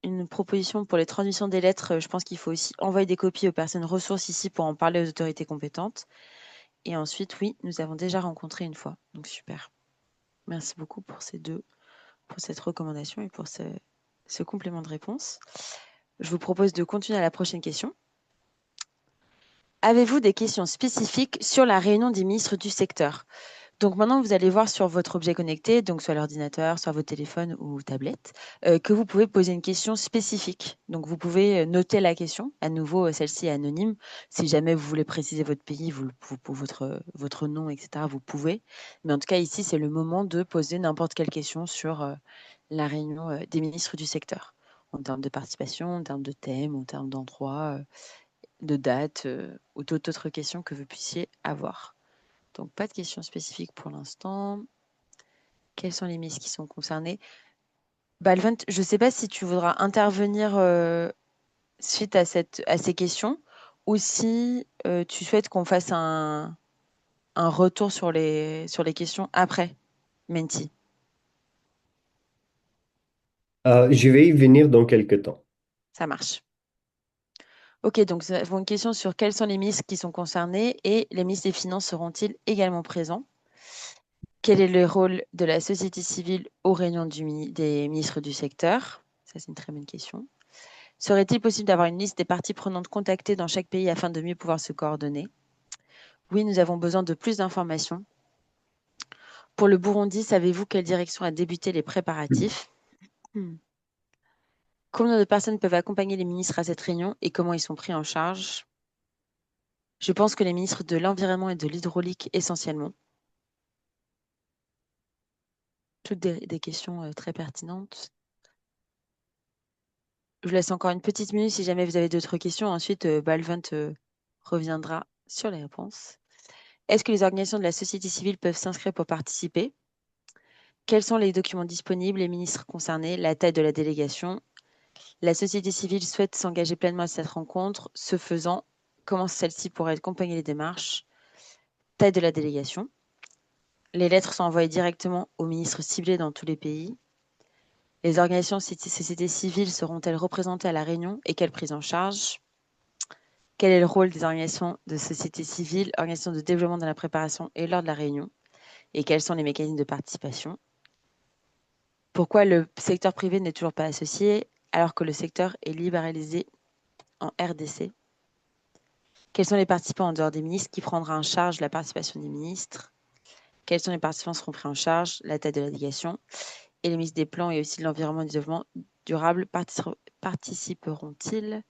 une proposition pour les transmissions des lettres. Je pense qu'il faut aussi envoyer des copies aux personnes ressources ici pour en parler aux autorités compétentes. Et ensuite, oui, nous avons déjà rencontré une fois. Donc, super. Merci beaucoup pour ces deux pour cette recommandation et pour ce complément de réponse. Je vous propose de continuer à la prochaine question. Avez-vous des questions spécifiques sur la réunion des ministres du secteur? Donc maintenant, vous allez voir sur votre objet connecté, donc soit l'ordinateur, soit votre téléphone ou tablette, que vous pouvez poser une question spécifique. Donc vous pouvez noter la question. À nouveau, celle-ci est anonyme. Si jamais vous voulez préciser votre pays, votre nom, etc., vous pouvez. Mais en tout cas, ici, c'est le moment de poser n'importe quelle question sur la réunion des ministres du secteur, en termes de participation, en termes de thème, en termes d'endroit, de date ou d'autres autres questions que vous puissiez avoir. Donc, pas de questions spécifiques pour l'instant. Quels sont les ministres qui sont concernés? Balvent, je ne sais pas si tu voudras intervenir suite à ces questions ou si tu souhaites qu'on fasse un retour sur les questions après, Menti. Je vais y venir dans quelques temps. Ça marche. Ok, donc nous avons une question sur quels sont les ministres qui sont concernés et les ministres des Finances seront-ils également présents? Quel est le rôle de la société civile aux réunions des ministres du secteur? Ça, c'est une très bonne question. Serait-il possible d'avoir une liste des parties prenantes contactées dans chaque pays afin de mieux pouvoir se coordonner? Oui, nous avons besoin de plus d'informations. Pour le Burundi, savez-vous quelle direction a débuté les préparatifs? Combien de personnes peuvent accompagner les ministres à cette réunion et comment ils sont pris en charge? Je pense que les ministres de l'Environnement et de l'Hydraulique essentiellement. Toutes des questions très pertinentes. Je vous laisse encore une petite minute si jamais vous avez d'autres questions. Ensuite, Balvent reviendra sur les réponses. Est-ce que les organisations de la société civile peuvent s'inscrire pour participer? Quels sont les documents disponibles, les ministres concernés, la taille de la délégation? La société civile souhaite s'engager pleinement à cette rencontre. Ce faisant, comment celle-ci pourrait accompagner les démarches? Taille de la délégation. Les lettres sont envoyées directement aux ministres ciblés dans tous les pays. Les organisations de société civile seront-elles représentées à la réunion et quelle prise en charge? Quel est le rôle des organisations de société civile, organisations de développement dans la préparation et lors de la réunion? Et quels sont les mécanismes de participation? Pourquoi le secteur privé n'est toujours pas associé alors que le secteur est libéralisé en RDC? Quels sont les participants en dehors des ministres? Qui prendra en charge la participation des ministres? Quels sont les participants seront pris en charge? La taille de la délégation? Et les ministres des plans et aussi de l'environnement et du développement durable participeront-ils?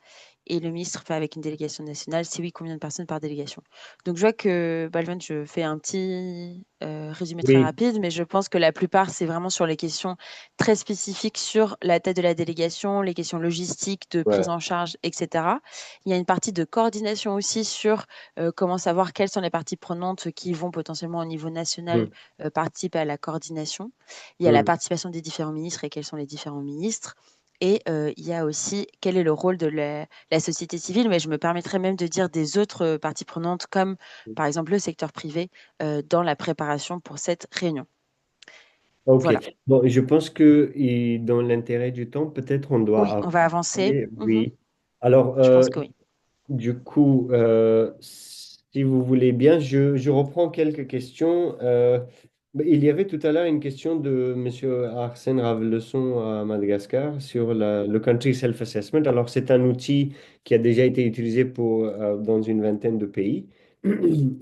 Et le ministre fait avec une délégation nationale? Si oui, combien de personnes par délégation? Donc, je vois que, Balvin, je fais un petit résumé très Oui, rapide, mais je pense que la plupart, c'est vraiment sur les questions très spécifiques sur la tête de la délégation, les questions logistiques, de prise ouais. en charge, etc. Il y a une partie de coordination aussi sur comment savoir quelles sont les parties prenantes qui vont potentiellement au niveau national Mm, participer à la coordination. Il y a la mm. participation des différents ministres et quels sont les différents ministres. Et il y a aussi quel est le rôle de la société civile, mais je me permettrais même de dire des autres parties prenantes, comme par exemple le secteur privé, dans la préparation pour cette réunion. Ok. Voilà. Bon, je pense que dans l'intérêt du temps, peut-être on doit Oui, on va avancer. avancer. Oui. Alors, Je pense que oui. du coup, si vous voulez bien, je reprends quelques questions. Il y avait tout à l'heure une question de Monsieur Arsène Raveleçon à Madagascar sur le Country Self-Assessment. Alors, c'est un outil qui a déjà été utilisé dans une vingtaine de pays,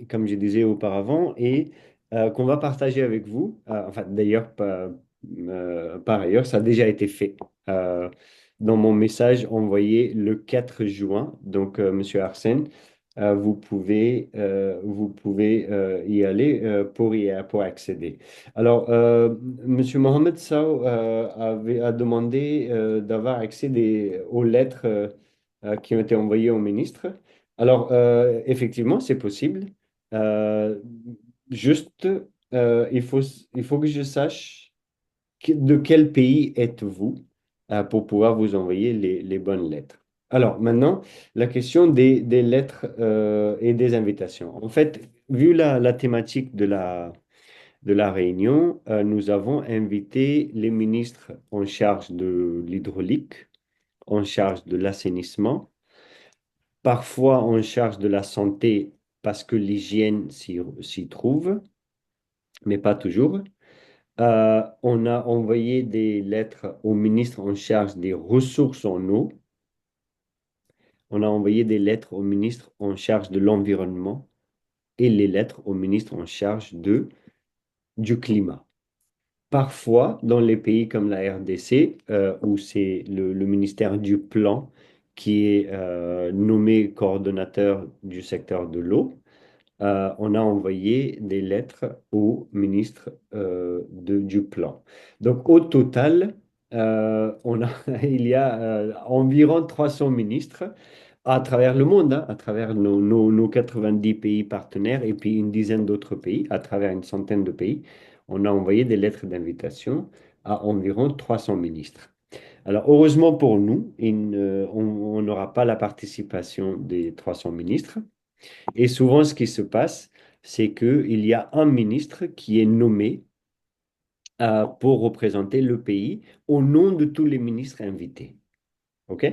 comme je disais auparavant, et qu'on va partager avec vous. Enfin, d'ailleurs, par ailleurs, ça a déjà été fait. Dans mon message envoyé le 4 juin. Donc, Monsieur Arsène, vous pouvez y aller pour accéder. Alors, Monsieur Mohamed Sow a demandé d'avoir accès aux lettres qui ont été envoyées au ministre. Alors, effectivement, c'est possible. Euh, juste, il faut que je sache de quel pays êtes-vous pour pouvoir vous envoyer les bonnes lettres. Alors maintenant, la question des lettres et des invitations. En fait, vu la thématique de la réunion, nous avons invité les ministres en charge de l'hydraulique, en charge de l'assainissement, parfois en charge de la santé parce que l'hygiène s'y trouve, mais pas toujours. On a envoyé des lettres au ministre en charge des ressources en eau. On a envoyé des lettres au ministre en charge de l'environnement et les lettres au ministre en charge du climat. Parfois, dans les pays comme la RDC, où c'est le ministère du Plan qui est nommé coordonnateur du secteur de l'eau, on a envoyé des lettres au ministre du Plan. Donc, au total, il y a environ 300 ministres à travers le monde, hein, à travers nos 90 pays partenaires et puis une dizaine d'autres pays, à travers une centaine de pays. On a envoyé des lettres d'invitation à environ 300 ministres. Alors, heureusement pour nous, on n'aura pas la participation des 300 ministres. Et souvent, ce qui se passe, c'est qu'il y a un ministre qui est nommé pour représenter le pays au nom de tous les ministres invités. OK?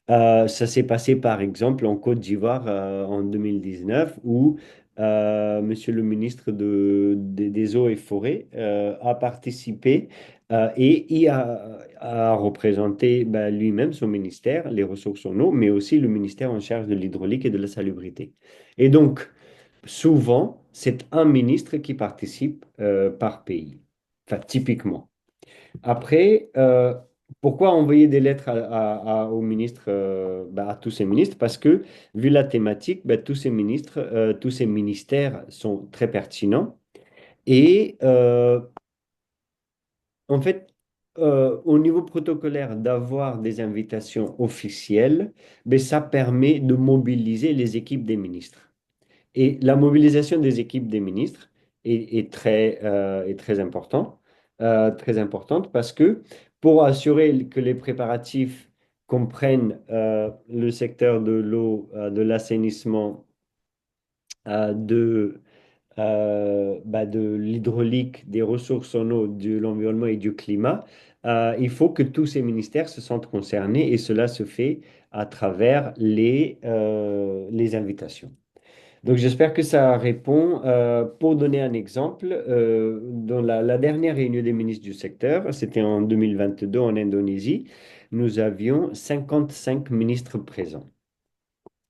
Ça s'est passé par exemple en Côte d'Ivoire en 2019 où Monsieur le ministre des Eaux et Forêts a participé et a représenté lui-même son ministère, les ressources en eau, mais aussi le ministère en charge de l'hydraulique et de la salubrité. Et donc, souvent, c'est un ministre qui participe par pays, enfin typiquement. Après, pourquoi envoyer des lettres aux ministres, à tous ces ministres? Parce que, vu la thématique, tous ces ministres, tous ces ministères sont très pertinents. Et en fait, au niveau protocolaire, d'avoir des invitations officielles, ça permet de mobiliser les équipes des ministres. Et la mobilisation des équipes des ministres est très importante parce que pour assurer que les préparatifs comprennent le secteur de l'eau, de l'assainissement, de l'hydraulique, des ressources en eau, de l'environnement et du climat, il faut que tous ces ministères se sentent concernés et cela se fait à travers les invitations. Donc, j'espère que ça répond. Pour donner un exemple, dans la dernière réunion des ministres du secteur, c'était en 2022 en Indonésie, nous avions 55 ministres présents.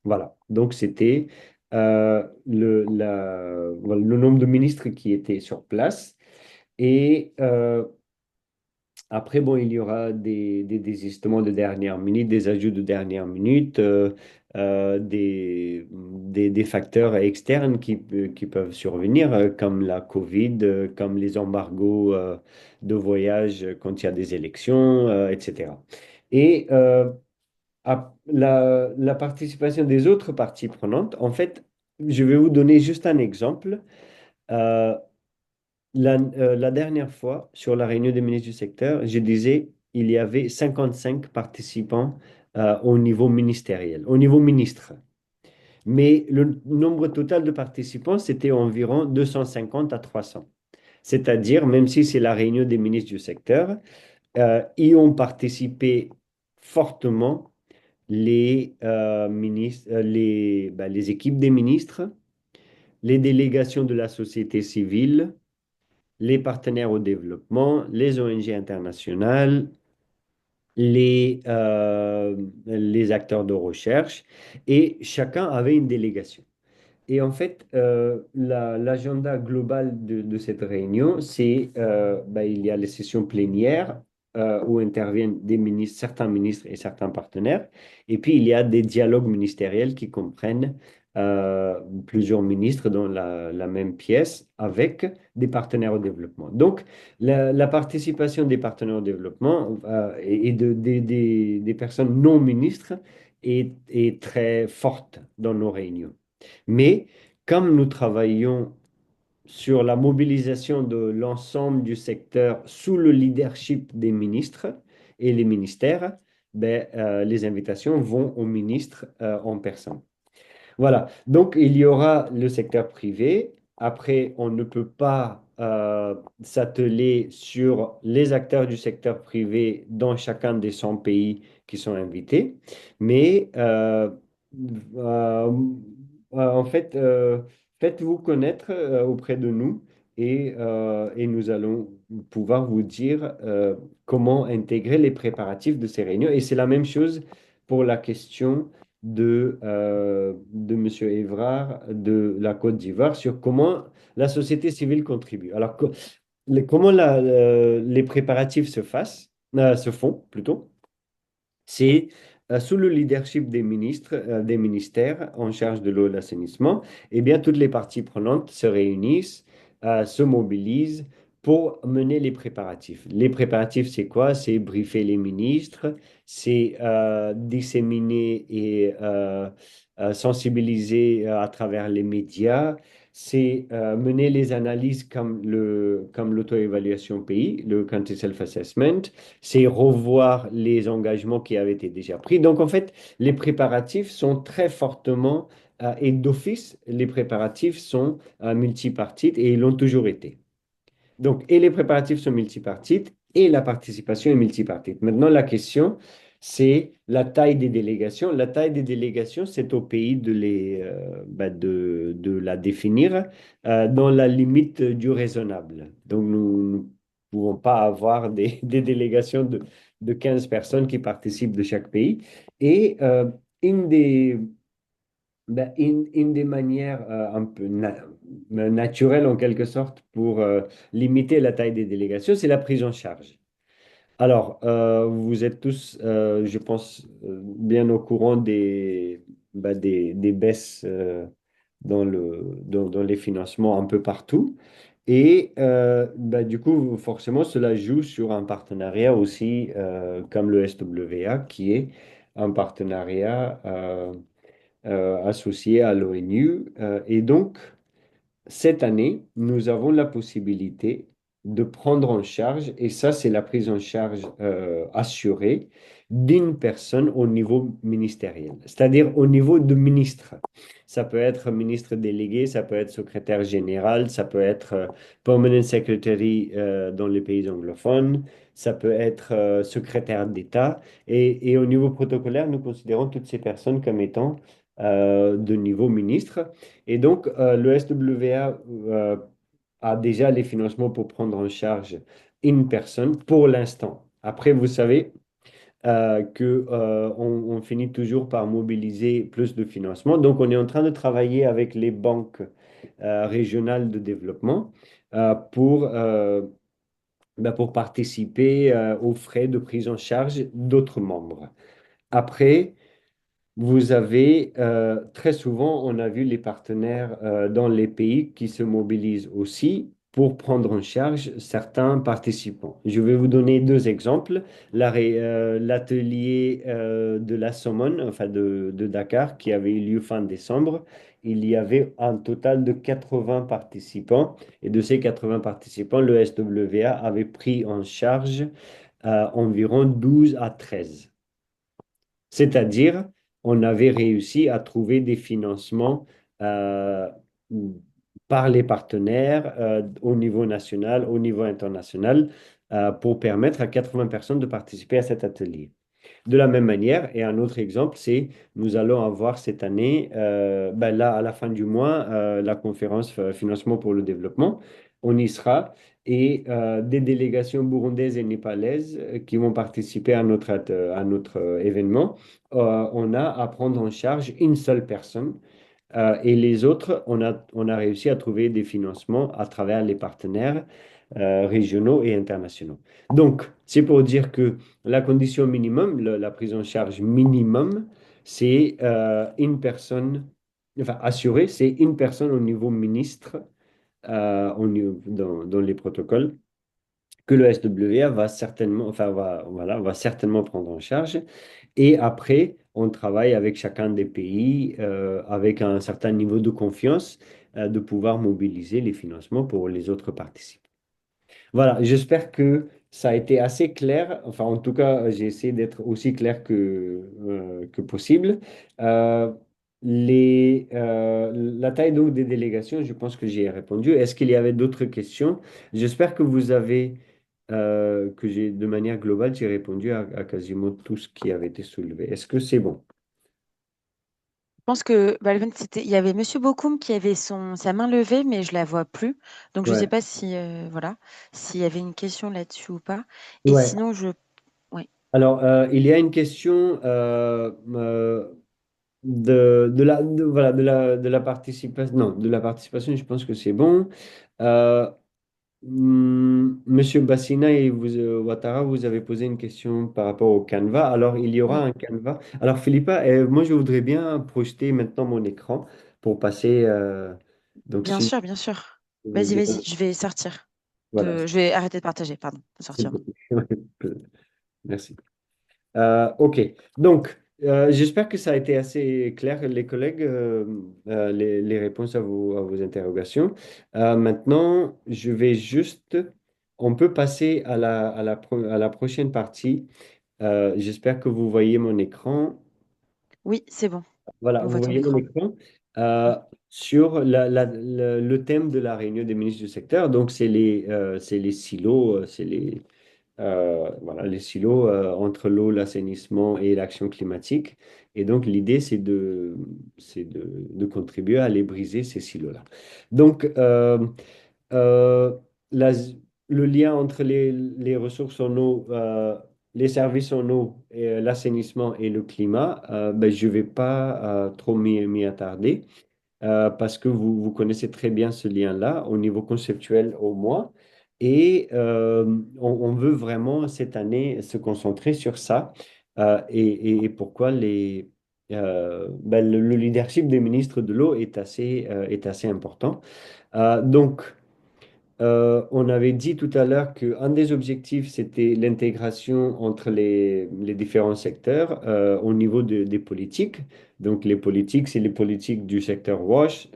Voilà. Donc, c'était voilà, le nombre de ministres qui étaient sur place. Et après, bon, il y aura des désistements de dernière minute, des ajouts de dernière minute, des facteurs externes qui peuvent survenir, comme la Covid, comme les embargos de voyage quand il y a des élections, etc. Et la participation des autres parties prenantes, en fait, je vais vous donner juste un exemple. Euh, la dernière fois, sur la réunion des ministres du secteur, je disais il y avait 55 participants au niveau ministériel, au niveau ministre. Mais le nombre total de participants, c'était environ 250 à 300. C'est-à-dire, même si c'est la réunion des ministres du secteur, y ont participé fortement les équipes des ministres, les délégations de la société civile, les partenaires au développement, les ONG internationales, les acteurs de recherche, et chacun avait une délégation. Et en fait, l'agenda global de cette réunion, c'est il y a les sessions plénières où interviennent des ministres, certains ministres et certains partenaires. Et puis, il y a des dialogues ministériels qui comprennent plusieurs ministres dans la même pièce avec des partenaires au développement. Donc, la participation des partenaires au développement et des personnes non ministres est très forte dans nos réunions. Mais comme nous travaillons sur la mobilisation de l'ensemble du secteur sous le leadership des ministres et les ministères, les invitations vont aux ministres en personne. Voilà, donc il y aura le secteur privé. Après, on ne peut pas s'atteler sur les acteurs du secteur privé dans chacun des 100 pays qui sont invités, mais en fait, faites-vous connaître auprès de nous et nous allons pouvoir vous dire comment intégrer les préparatifs de ces réunions. Et c'est la même chose pour la question de Monsieur Évrard de la Côte d'Ivoire sur comment la société civile contribue. Alors, comment les préparatifs se font plutôt? C'est sous le leadership des ministres, des ministères en charge de l'eau et de l'assainissement, eh bien, toutes les parties prenantes se réunissent, se mobilisent pour mener les préparatifs. Les préparatifs, c'est quoi? C'est briefer les ministres, c'est disséminer et sensibiliser à travers les médias, c'est mener les analyses comme l'auto-évaluation pays, le Country Self-Assessment, c'est revoir les engagements qui avaient été déjà pris. Donc, en fait, les préparatifs sont très fortement, et d'office, les préparatifs sont multipartites et ils l'ont toujours été. Donc, et les préparatifs sont multipartites et la participation est multipartite. Maintenant, la question, c'est la taille des délégations. La taille des délégations, c'est au pays de la définir dans la limite du raisonnable. Donc, nous ne pouvons pas avoir des délégations de 15 personnes qui participent de chaque pays. Et une des, une des manières un peu naturelles en quelque sorte pour limiter la taille des délégations, c'est la prise en charge. Alors, vous êtes tous, je pense, bien au courant des baisses dans les financements un peu partout. Et du coup, forcément, cela joue sur un partenariat aussi comme le SWA, qui est un partenariat associé à l'ONU. Et donc, cette année, nous avons la possibilité de prendre en charge, et ça, c'est la prise en charge assurée d'une personne au niveau ministériel, c'est-à-dire au niveau de ministre. Ça peut être ministre délégué, ça peut être secrétaire général, ça peut être permanent secretary dans les pays anglophones, ça peut être secrétaire d'État. Et au niveau protocolaire, nous considérons toutes ces personnes comme étant de niveau ministre. Et donc, le SWA a déjà les financements pour prendre en charge une personne pour l'instant. Après, vous savez on finit toujours par mobiliser plus de financement. Donc, on est en train de travailler avec les banques régionales de développement pour participer aux frais de prise en charge d'autres membres. Après, vous avez très souvent, on a vu les partenaires dans les pays qui se mobilisent aussi pour prendre en charge certains participants. Je vais vous donner deux exemples. L'atelier de la Somone, enfin de Dakar, qui avait eu lieu fin décembre, il y avait un total de 80 participants. Et de ces 80 participants, le SWA avait pris en charge environ 12 à 13. C'est-à-dire, on avait réussi à trouver des financements euh, par les partenaires au niveau national, au niveau international, pour permettre à 80 personnes de participer à cet atelier. De la même manière, et un autre exemple, c'est nous allons avoir cette année, là, à la fin du mois, la conférence Financement pour le développement. On y sera et des délégations burundaises et népalaises qui vont participer à notre événement. On a à prendre en charge une seule personne et les autres, on a réussi à trouver des financements à travers les partenaires régionaux et internationaux. Donc, c'est pour dire que la condition minimum, la prise en charge minimum, c'est une personne, enfin assurée, c'est une personne au niveau ministre, dans les protocoles, que le SWA va certainement, enfin, va certainement prendre en charge. Et après, on travaille avec chacun des pays avec un certain niveau de confiance de pouvoir mobiliser les financements pour les autres participants. Voilà, j'espère que ça a été assez clair. Enfin, en tout cas, j'ai essayé d'être aussi clair que possible. Euh, la taille donc des délégations, je pense que j'y ai répondu. Est-ce qu'il y avait d'autres questions? J'espère que vous avez, que j'ai, de manière globale, j'ai répondu à quasiment tout ce qui avait été soulevé. Est-ce que c'est bon? Je pense que Balvin, il y avait Monsieur Bokoum qui avait sa main levée, mais je la vois plus. Donc je ne sais Ouais. pas si voilà, s'il y avait une question là-dessus ou pas. Et Ouais. sinon, oui, Alors, il y a une question voilà, de la participation. Non, de la participation, je pense que c'est bon. Euh, Monsieur Bassina et vous, Ouattara, vous avez posé une question par rapport au Canva. Alors, il y aura oui, un Canva. Alors, Philippa, moi, je voudrais bien projeter maintenant mon écran pour passer. Donc, bien si sûr, bien sûr. vous voulez Vas-y, bien. vas-y, je vais sortir Voilà. je vais arrêter de partager, pardon, de S'il sortir. te plaît. Merci. OK. Donc, j'espère que ça a été assez clair, les collègues, les réponses à vos interrogations. Maintenant, je vais juste, on peut passer à la prochaine partie. J'espère que vous voyez mon écran. Oui, c'est bon, Voilà, on vous voit ton voyez mon écran. écran euh, Oui, sur le thème de la réunion des ministres du secteur. Donc, c'est les silos, voilà, les silos entre l'eau, l'assainissement et l'action climatique. Et donc, l'idée, de contribuer à les briser, ces silos-là. Donc, euh, la- le lien entre les ressources en eau, les services en eau, et, l'assainissement et le climat, ben, je ne vais pas trop m'y attarder parce que vous connaissez très bien ce lien-là, au niveau conceptuel au moins. Et on veut vraiment cette année se concentrer sur ça et pourquoi ben, le leadership des ministres de l'eau est assez important. Donc, on avait dit tout à l'heure qu'un des objectifs, c'était l'intégration entre les différents secteurs au niveau des politiques. Donc, les politiques, c'est les politiques du secteur WASH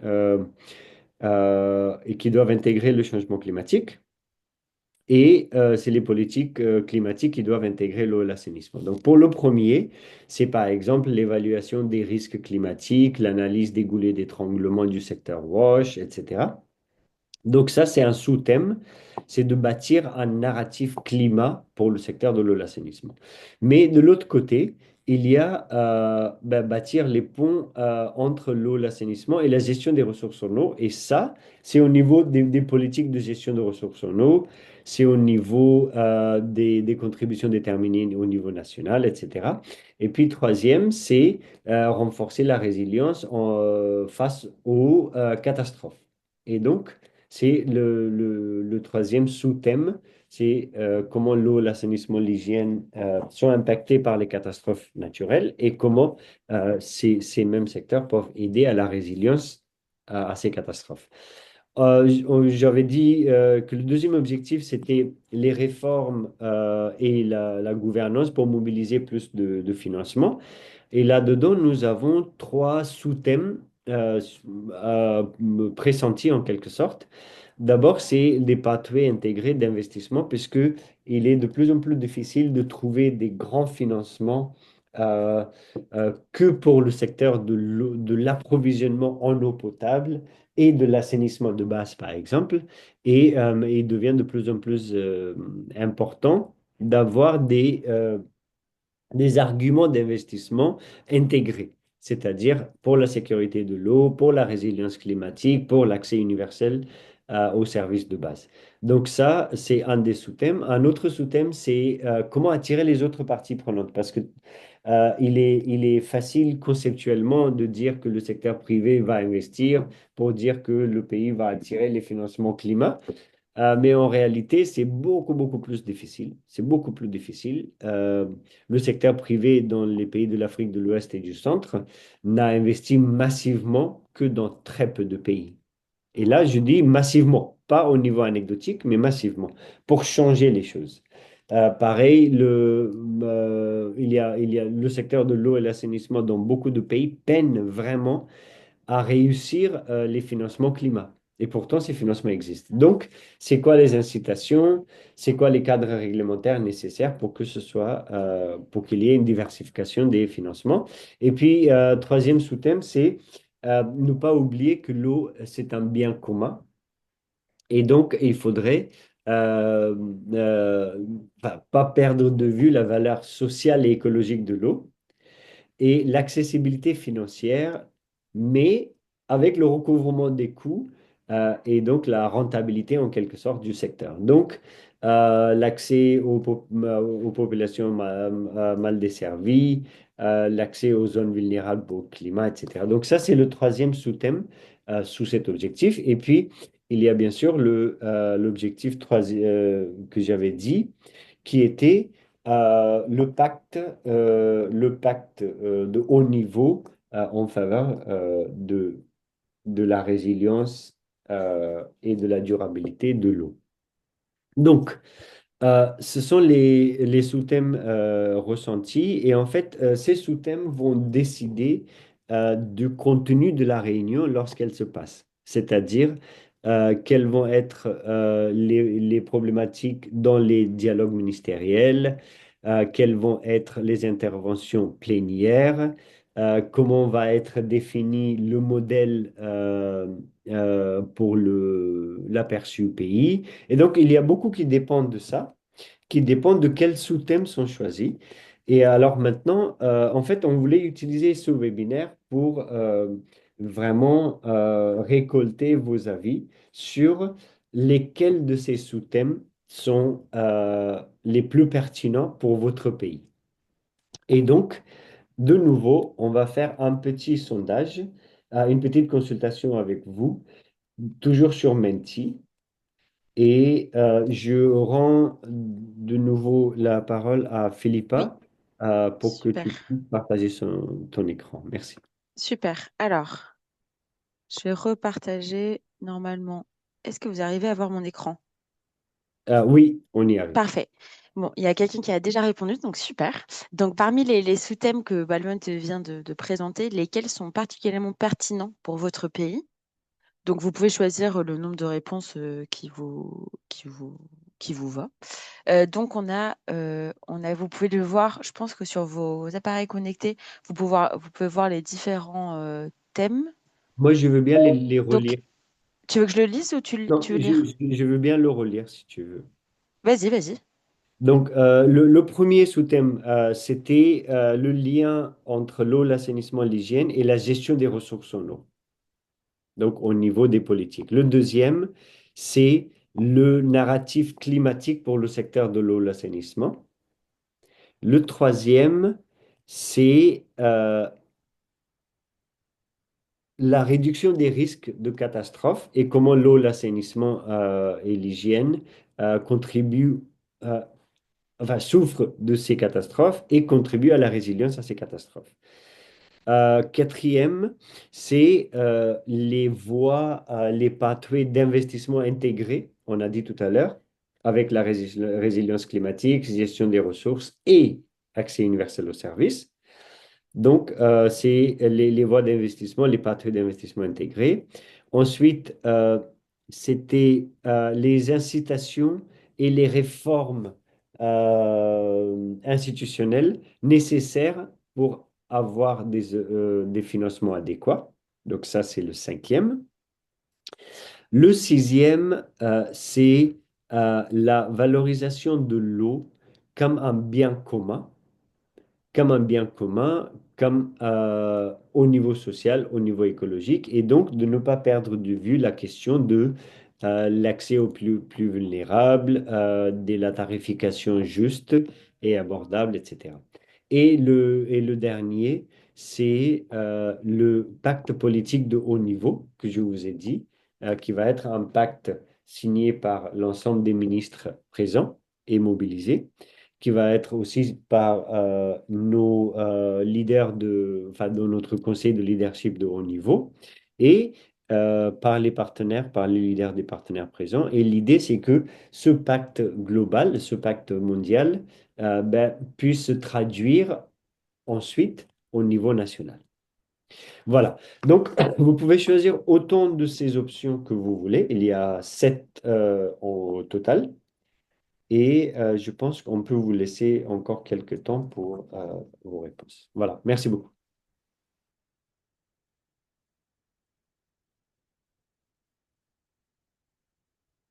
et qui doivent intégrer le changement climatique. Et c'est les politiques climatiques qui doivent intégrer l'eau et l'assainissement. Donc, pour le premier, c'est par exemple l'évaluation des risques climatiques, l'analyse des goulets d'étranglement du secteur WASH, etc. Donc ça, c'est un sous-thème, c'est de bâtir un narratif climat pour le secteur de l'eau et l'assainissement. Mais de l'autre côté, il y a ben, bâtir les ponts entre l'eau, l'assainissement et la gestion des ressources en eau. Et ça, c'est au niveau des politiques de gestion de ressources en eau, c'est au niveau des contributions déterminées au niveau national, etc. Et puis troisième, c'est renforcer la résilience face aux catastrophes. Et donc, c'est le troisième sous-thème, c'est comment l'eau, l'assainissement, l'hygiène sont impactés par les catastrophes naturelles et comment ces mêmes secteurs peuvent aider à la résilience à ces catastrophes. J'avais dit que le deuxième objectif, c'était les réformes et la gouvernance pour mobiliser plus de financement. Et là-dedans, nous avons trois sous-thèmes pressentis en quelque sorte. D'abord, c'est des pathways intégrés d'investissement, puisque il est de plus en plus difficile de trouver des grands financements que pour le secteur de l'approvisionnement en eau potable et de l'assainissement de base, par exemple. Et il devient de plus en plus important d'avoir des arguments d'investissement intégrés, c'est-à-dire pour la sécurité de l'eau, pour la résilience climatique, pour l'accès universel aux services de base. Donc ça, c'est un des sous-thèmes. Un autre sous-thème, c'est comment attirer les autres parties prenantes, parce que il est facile conceptuellement de dire que le secteur privé va investir pour dire que le pays va attirer les financements climat. Mais en réalité, c'est beaucoup, beaucoup plus difficile. C'est beaucoup plus difficile. Le secteur privé dans les pays de l'Afrique de l'Ouest et du Centre n'a investi massivement que dans très peu de pays. Et là, je dis massivement, pas au niveau anecdotique, mais massivement, pour changer les choses. Pareil, il y a le secteur de l'eau et l'assainissement dans beaucoup de pays peine vraiment à réussir les financements climat. Et pourtant, ces financements existent. Donc, c'est quoi les incitations? C'est quoi les cadres réglementaires nécessaires pour que ce soit, pour qu'il y ait une diversification des financements? Et puis, troisième sous-thème, c'est ne pas oublier que l'eau, c'est un bien commun. Et donc, il faudrait euh, euh, pas perdre de vue la valeur sociale et écologique de l'eau et l'accessibilité financière mais avec le recouvrement des coûts et donc la rentabilité en quelque sorte du secteur. Donc, l'accès aux populations mal desservies, l'accès aux zones vulnérables au climat, etc. Donc ça, c'est le troisième sous-thème sous cet objectif. Et puis, il y a bien sûr l'objectif que j'avais dit, qui était le pacte de haut niveau en faveur de la résilience et de la durabilité de l'eau. Donc, ce sont les sous-thèmes ressentis et en fait, ces sous-thèmes vont décider du contenu de la réunion lorsqu'elle se passe. C'est-à-dire, quelles vont être les problématiques dans les dialogues ministériels, quelles vont être les interventions plénières, comment va être défini le modèle pour l'aperçu pays. Et donc, il y a beaucoup qui dépendent de ça, qui dépendent de quels sous-thèmes sont choisis. Et alors maintenant, en fait, on voulait utiliser ce webinaire pour vraiment récolter vos avis sur lesquels de ces sous-thèmes sont les plus pertinents pour votre pays. Et donc, de nouveau, on va faire un petit sondage, une petite consultation avec vous, toujours sur Menti. Et je rends de nouveau la parole à Oui, Philippa pour que super, tu puisses partager ton écran. Merci. super. Alors, je vais repartager normalement. Est-ce que vous arrivez à voir mon écran? Oui, on y arrive. Parfait. Bon, il y a quelqu'un qui a déjà répondu, donc super. Donc, parmi les sous-thèmes que Balwant vient de présenter, lesquels sont particulièrement pertinents pour votre pays? Donc, vous pouvez choisir le nombre de réponses qui vous va. Donc, vous pouvez le voir, je pense que sur vos appareils connectés, vous pouvez voir les différents thèmes. Moi, je veux bien les Donc, relire. tu veux que je le lise ou Non, tu veux lire? je veux bien le relire si tu veux. Vas-y, vas-y. Donc, le premier sous-thème, c'était le lien entre l'eau, l'assainissement, l'hygiène et la gestion des ressources en eau. Donc au niveau des politiques. Le deuxième, c'est le narratif climatique pour le secteur de l'eau, l'assainissement. Le troisième, c'est la réduction des risques de catastrophe et comment l'eau, l'assainissement et l'hygiène contribuent, euh, enfin, souffrent de ces catastrophes et contribuent à la résilience à ces catastrophes. Quatrième, c'est les voies, les pathways d'investissement intégrés, on a dit tout à l'heure, avec la résilience climatique, gestion des ressources et accès universel aux services. Donc, c'est les voies d'investissement, les pathways d'investissement intégrés. Ensuite, c'était les incitations et les réformes institutionnelles nécessaires pour avoir des financements adéquats. Donc, ça, c'est le cinquième. Le sixième, c'est la valorisation de l'eau comme un bien commun comme un bien commun, comme au niveau social, au niveau écologique, et donc de ne pas perdre de vue la question de l'accès aux plus vulnérables, de la tarification juste et abordable, etc. Et le dernier, c'est le pacte politique de haut niveau que je vous ai dit, qui va être un pacte signé par l'ensemble des ministres présents et mobilisés qui va être aussi par nos leaders enfin, de notre conseil de leadership de haut niveau et par les partenaires, par les leaders des partenaires présents. Et l'idée, c'est que ce pacte global, ce pacte mondial, puisse se traduire ensuite au niveau national. Voilà. Donc, vous pouvez choisir autant de ces options que vous voulez. Il y a 7 au total. Et je pense qu'on peut vous laisser encore quelques temps pour vos réponses. Voilà, merci beaucoup.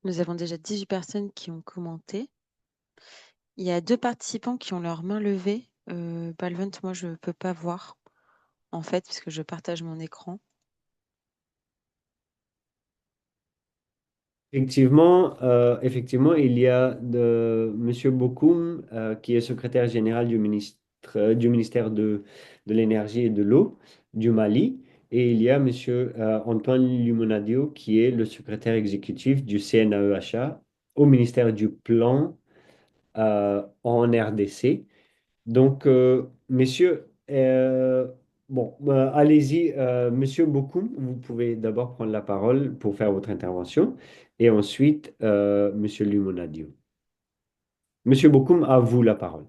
Nous avons déjà 18 personnes qui ont commenté. Il y a 2 participants qui ont leur main levée. Balvent, moi, je ne peux pas voir, en fait, puisque je partage mon écran. Effectivement, il y a Monsieur Bokoum, qui est secrétaire général du ministère de l'Énergie et de l'Eau du Mali, et il y a Monsieur Antoine Limonadio, qui est le secrétaire exécutif du CNAEHA au ministère du Plan en RDC. Donc, messieurs, bon, allez-y, monsieur Bokoum, vous pouvez d'abord prendre la parole pour faire votre intervention et ensuite, monsieur Lumonadio. Monsieur Bokoum, à vous la parole.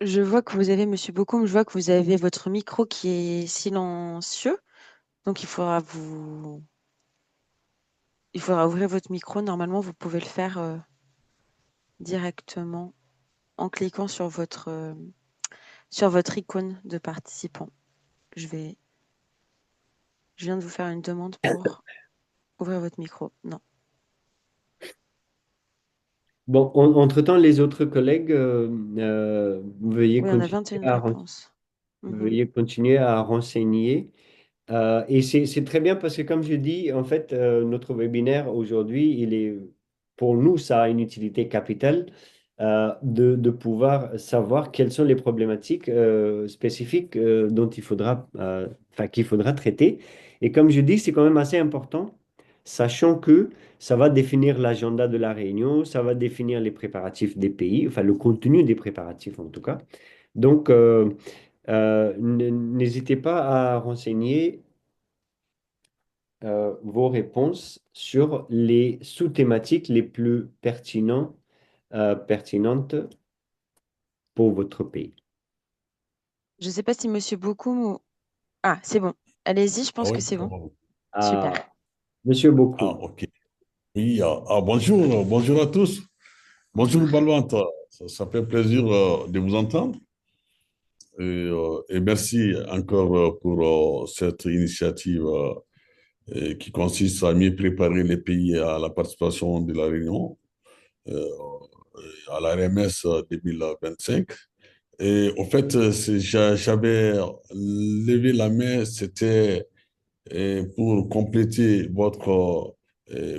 Je vois que vous avez, Monsieur Bocoum, je vois que vous avez votre micro qui est silencieux. Donc, il faudra ouvrir votre micro. Normalement, vous pouvez le faire directement en cliquant sur votre icône de participant. Je vais, je viens de vous faire une demande pour ouvrir votre micro. Non. Bon, entre-temps, les autres collègues, Oui, on a 21 réponses. Mhm. veuillez continuer à renseigner. Et c'est très bien parce que, comme je dis, en fait, notre webinaire aujourd'hui, pour nous, ça a une utilité capitale de pouvoir savoir quelles sont les problématiques spécifiques dont qu'il faudra traiter. Et comme je dis, c'est quand même assez important, sachant que ça va définir l'agenda de la réunion, ça va définir les préparatifs des pays, enfin le contenu des préparatifs en tout cas. Donc, n'hésitez pas à renseigner vos réponses sur les sous-thématiques les plus pertinentes pour votre pays. Je ne sais pas si Monsieur Bocoum ou... Ah, c'est bon. Allez-y, je Ah pense oui, que c'est c'est bon. bon. Super. Ah, Monsieur Ah, Bokoum. ok. Oui, bonjour, bonjour à tous. Bonjour, Bonjour. Balwant. Ça fait plaisir de vous entendre. Et merci encore pour cette initiative qui consiste à mieux préparer les pays à la participation de la Réunion, euh, à la RMS 2025. Et au fait, j'avais levé la main, c'était pour compléter votre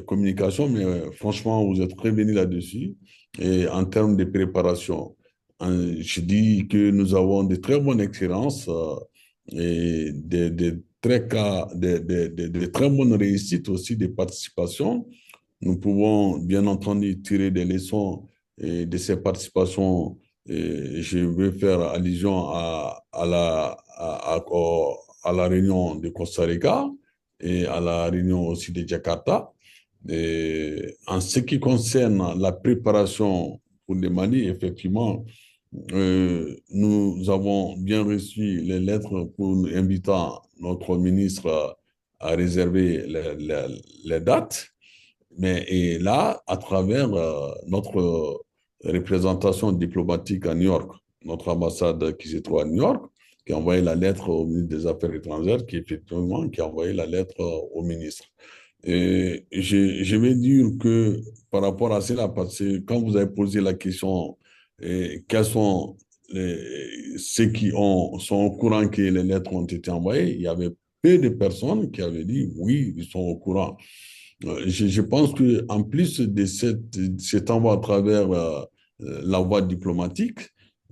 communication, mais franchement, vous êtes prévenu là-dessus. Et en termes de préparation, je dis que nous avons de très bonnes expériences et de très bonnes réussites aussi de participation. Nous pouvons bien entendu tirer des leçons de ces participations. Je veux faire allusion à la réunion de Costa Rica et à la réunion aussi de Jakarta. Et en ce qui concerne la préparation pour le Mali, effectivement, nous avons bien reçu les lettres pour invitant notre ministre à réserver les dates. Mais et là, à travers notre représentation diplomatique à New York, notre ambassade qui se trouve à New York, qui a envoyé la lettre au ministre des Affaires étrangères, qui a envoyé la lettre au ministre. Et je vais dire que par rapport à cela, parce que quand vous avez posé la question, quels sont ceux qui sont au courant que les lettres ont été envoyées, il y avait peu de personnes qui avaient dit oui, ils sont au courant. Je pense qu'en plus de cet envoi à travers la voie diplomatique,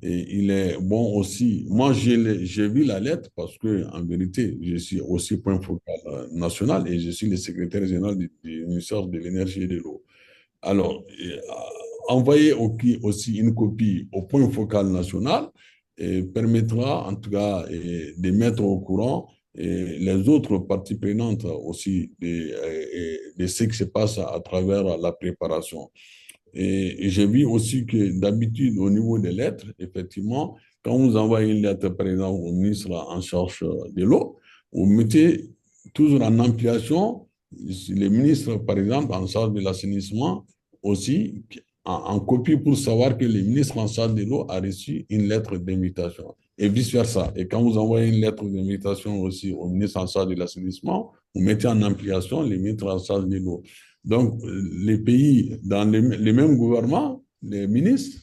et il est bon aussi. Moi, j'ai vu la lettre parce que, en vérité, je suis aussi point focal national et je suis le secrétaire général du ministère de l'Énergie et de l'eau. Alors, envoyer aussi une copie au point focal national permettra en tout cas de mettre au courant les autres parties prenantes aussi de ce qui se passe à travers la préparation. Et j'ai vu aussi que d'habitude, au niveau des lettres, effectivement, quand vous envoyez une lettre, par exemple, au ministre en charge de l'eau, vous mettez toujours en ampliation les ministres, par exemple, en charge de l'assainissement, aussi en copie pour savoir que le ministre en charge de l'eau a reçu une lettre d'invitation et vice-versa. Et quand vous envoyez une lettre d'invitation aussi au ministre en charge de l'assainissement, vous mettez en ampliation les ministres en charge de l'eau. Donc, les pays dans les mêmes gouvernements, les ministres,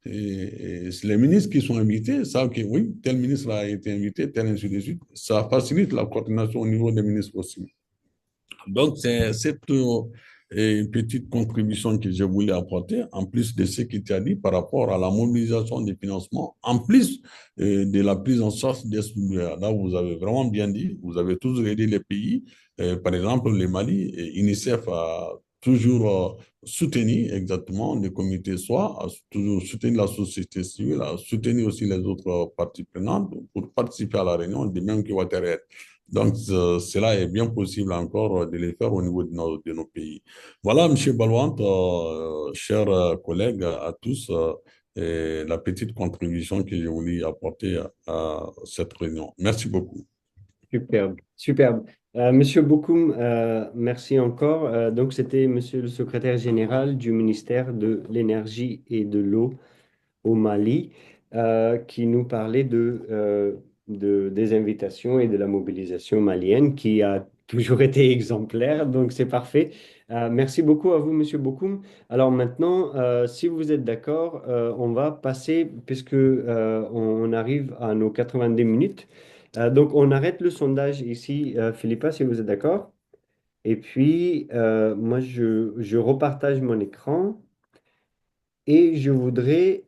Et les ministres qui sont invités savent que oui, tel ministre a été invité, tel ainsi de suite. Ça facilite la coordination au niveau des ministres aussi. Donc, c'est cette petite contribution que je voulais apporter, en plus de ce que tu as dit par rapport à la mobilisation des financements, en plus de la prise en charge des SPDA. Là, vous avez vraiment bien dit, vous avez toujours aidé les pays. Par exemple, le Mali, UNICEF a toujours soutenu exactement le comité SOA, a toujours soutenu la société civile, a soutenu aussi les autres parties prenantes pour participer à la réunion, de même que WaterAid. Donc, cela est bien possible encore de le faire au niveau de nos pays. Voilà, M. Balouant, chers collègues à tous, la petite contribution que je voulais apporter à cette réunion. Merci beaucoup. Superbe, superbe. Monsieur Bokoum, merci encore. Donc, c'était Monsieur le secrétaire général du ministère de l'Énergie et de l'Eau au Mali, qui nous parlait des invitations et de la mobilisation malienne, qui a toujours été exemplaire. Donc, c'est parfait. Merci beaucoup à vous, Monsieur Bokoum. Alors maintenant, si vous êtes d'accord, on va passer, puisque on arrive à nos 90 minutes. Donc, on arrête le sondage ici, Philippa, si vous êtes d'accord. Et puis, moi, je repartage mon écran et je voudrais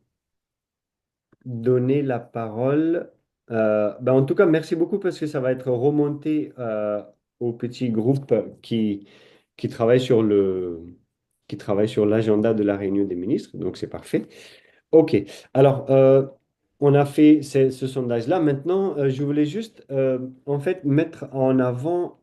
donner la parole. En tout cas, merci beaucoup parce que ça va être remonté au petit groupe qui travaille qui travaille sur l'agenda de la réunion des ministres. Donc, c'est parfait. OK. Alors, on a fait ce sondage-là. Maintenant, je voulais juste, en fait, mettre en avant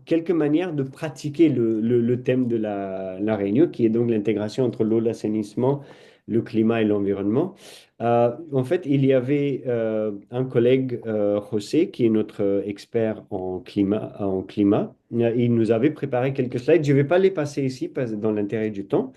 quelques manières de pratiquer le thème de la réunion, qui est donc l'intégration entre l'eau, l'assainissement, le climat et l'environnement. En fait, il y avait un collègue, José, qui est notre expert en climat. Il nous avait préparé quelques slides. Je ne vais pas les passer ici dans l'intérêt du temps.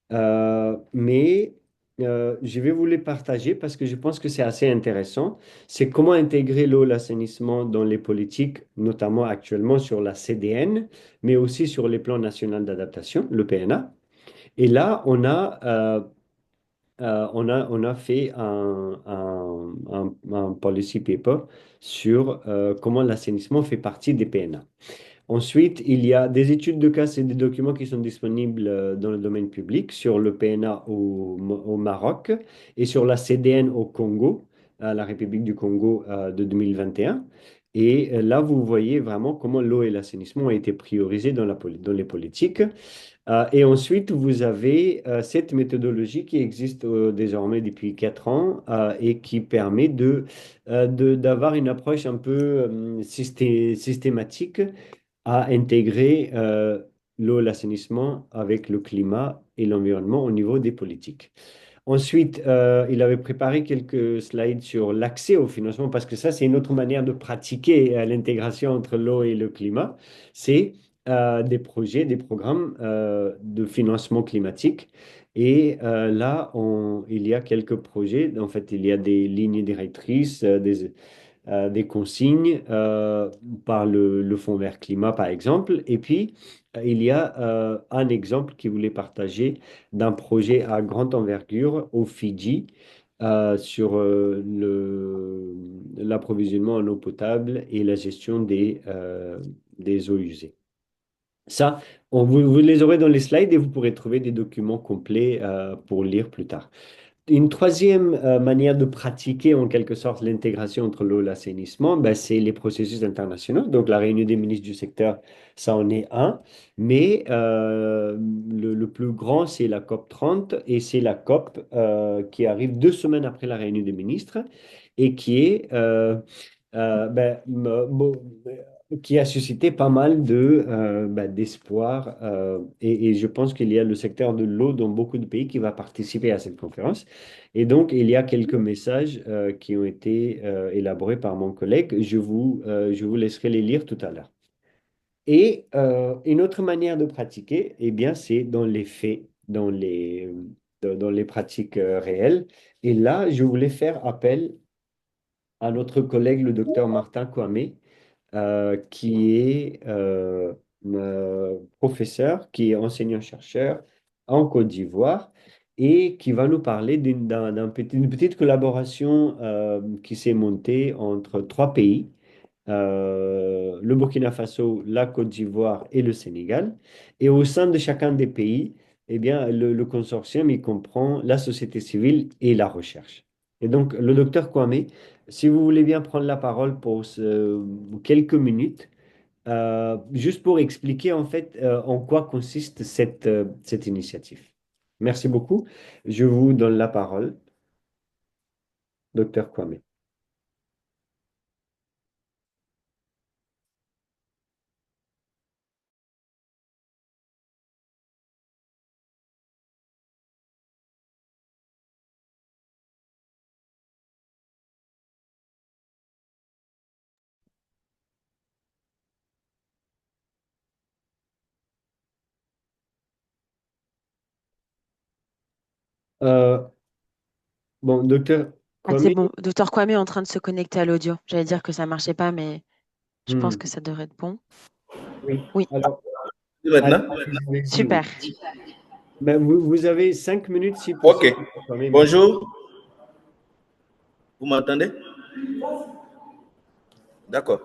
Mais je vais vous les partager parce que je pense que c'est assez intéressant. C'est comment intégrer l'eau, l'assainissement dans les politiques, notamment actuellement sur la CDN, mais aussi sur les plans nationaux d'adaptation, le PNA. Et là, on a fait un policy paper sur comment l'assainissement fait partie des PNA. Ensuite, il y a des études de cas et des documents qui sont disponibles dans le domaine public sur le PNA au Maroc et sur la CDN au Congo, à la République du Congo de 2021. Et là, vous voyez vraiment comment l'eau et l'assainissement ont été priorisés dans les politiques. Et ensuite, vous avez cette méthodologie qui existe désormais depuis 4 ans et qui permet d'avoir une approche un peu systématique à intégrer l'eau, l'assainissement avec le climat et l'environnement au niveau des politiques. Ensuite, il avait préparé quelques slides sur l'accès au financement, parce que ça, c'est une autre manière de pratiquer l'intégration entre l'eau et le climat. C'est des projets, des programmes de financement climatique. Et là, il y a quelques projets. En fait, il y a des lignes directrices, des consignes par le Fonds vert climat, par exemple. Et puis, il y a un exemple qui voulait partager d'un projet à grande envergure au Fidji sur l'approvisionnement en eau potable et la gestion des eaux usées. Ça, vous les aurez dans les slides et vous pourrez trouver des documents complets pour lire plus tard. Une troisième manière de pratiquer en quelque sorte l'intégration entre l'eau et l'assainissement, ben, c'est les processus internationaux. Donc la réunion des ministres du secteur, ça en est un. Mais le plus grand, c'est la COP 30 et c'est la COP qui arrive 2 semaines après la réunion des ministres et qui est qui a suscité pas mal d'espoir. Et je pense qu'il y a le secteur de l'eau dans beaucoup de pays qui va participer à cette conférence. Et donc, il y a quelques messages qui ont été élaborés par mon collègue. Je vous laisserai les lire tout à l'heure. Et une autre manière de pratiquer, eh bien, c'est dans les faits, dans les pratiques réelles. Et là, je voulais faire appel à notre collègue, le docteur Martin Kwame, qui est professeur, qui est enseignant-chercheur en Côte d'Ivoire et qui va nous parler d'une petite collaboration qui s'est montée entre trois pays, le Burkina Faso, la Côte d'Ivoire et le Sénégal. Et au sein de chacun des pays, eh bien, le consortium, il comprend la société civile et la recherche. Et donc, le docteur Kwame, si vous voulez bien prendre la parole pour quelques minutes, juste pour expliquer en fait en quoi consiste cette initiative. Merci beaucoup. Je vous donne la parole, docteur Kwame. Euh, bon, docteur Ah, c'est Kwame, bon. Docteur Kwame est en train de se connecter à l'audio. J'allais dire que ça marchait pas, mais je pense hmm, que ça devrait être bon. oui, Oui, alors, Maintenant? allez-y, oui. super. Ben, vous avez 5 minutes si Ok. possible, docteur Kwame, merci. Bonjour. Vous m'entendez? D'accord.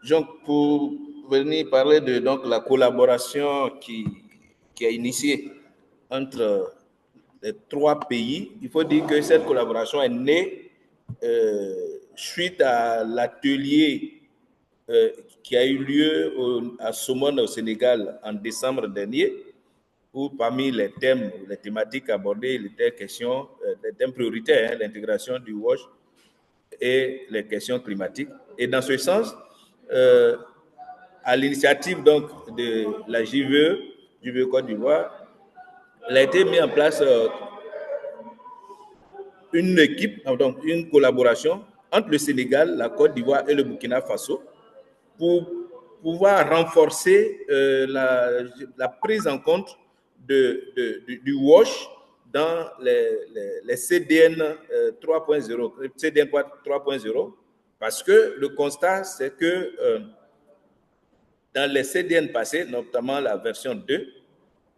Donc, pour venir parler de donc, la collaboration qui a initié entre les trois pays, il faut dire que cette collaboration est née suite à l'atelier qui a eu lieu à Somone au Sénégal en décembre dernier, où parmi les thèmes, les thématiques abordées, les thèmes prioritaires, hein, l'intégration du WASH et les questions climatiques. Et dans ce sens, à l'initiative donc de la JVE Côte d'Ivoire, il a été mis en place une équipe, donc une collaboration entre le Sénégal, la Côte d'Ivoire et le Burkina Faso pour pouvoir renforcer la prise en compte du WASH dans les CDN 3.0, CDN 3.0, parce que le constat, c'est que dans les CDN passés, notamment la version 2,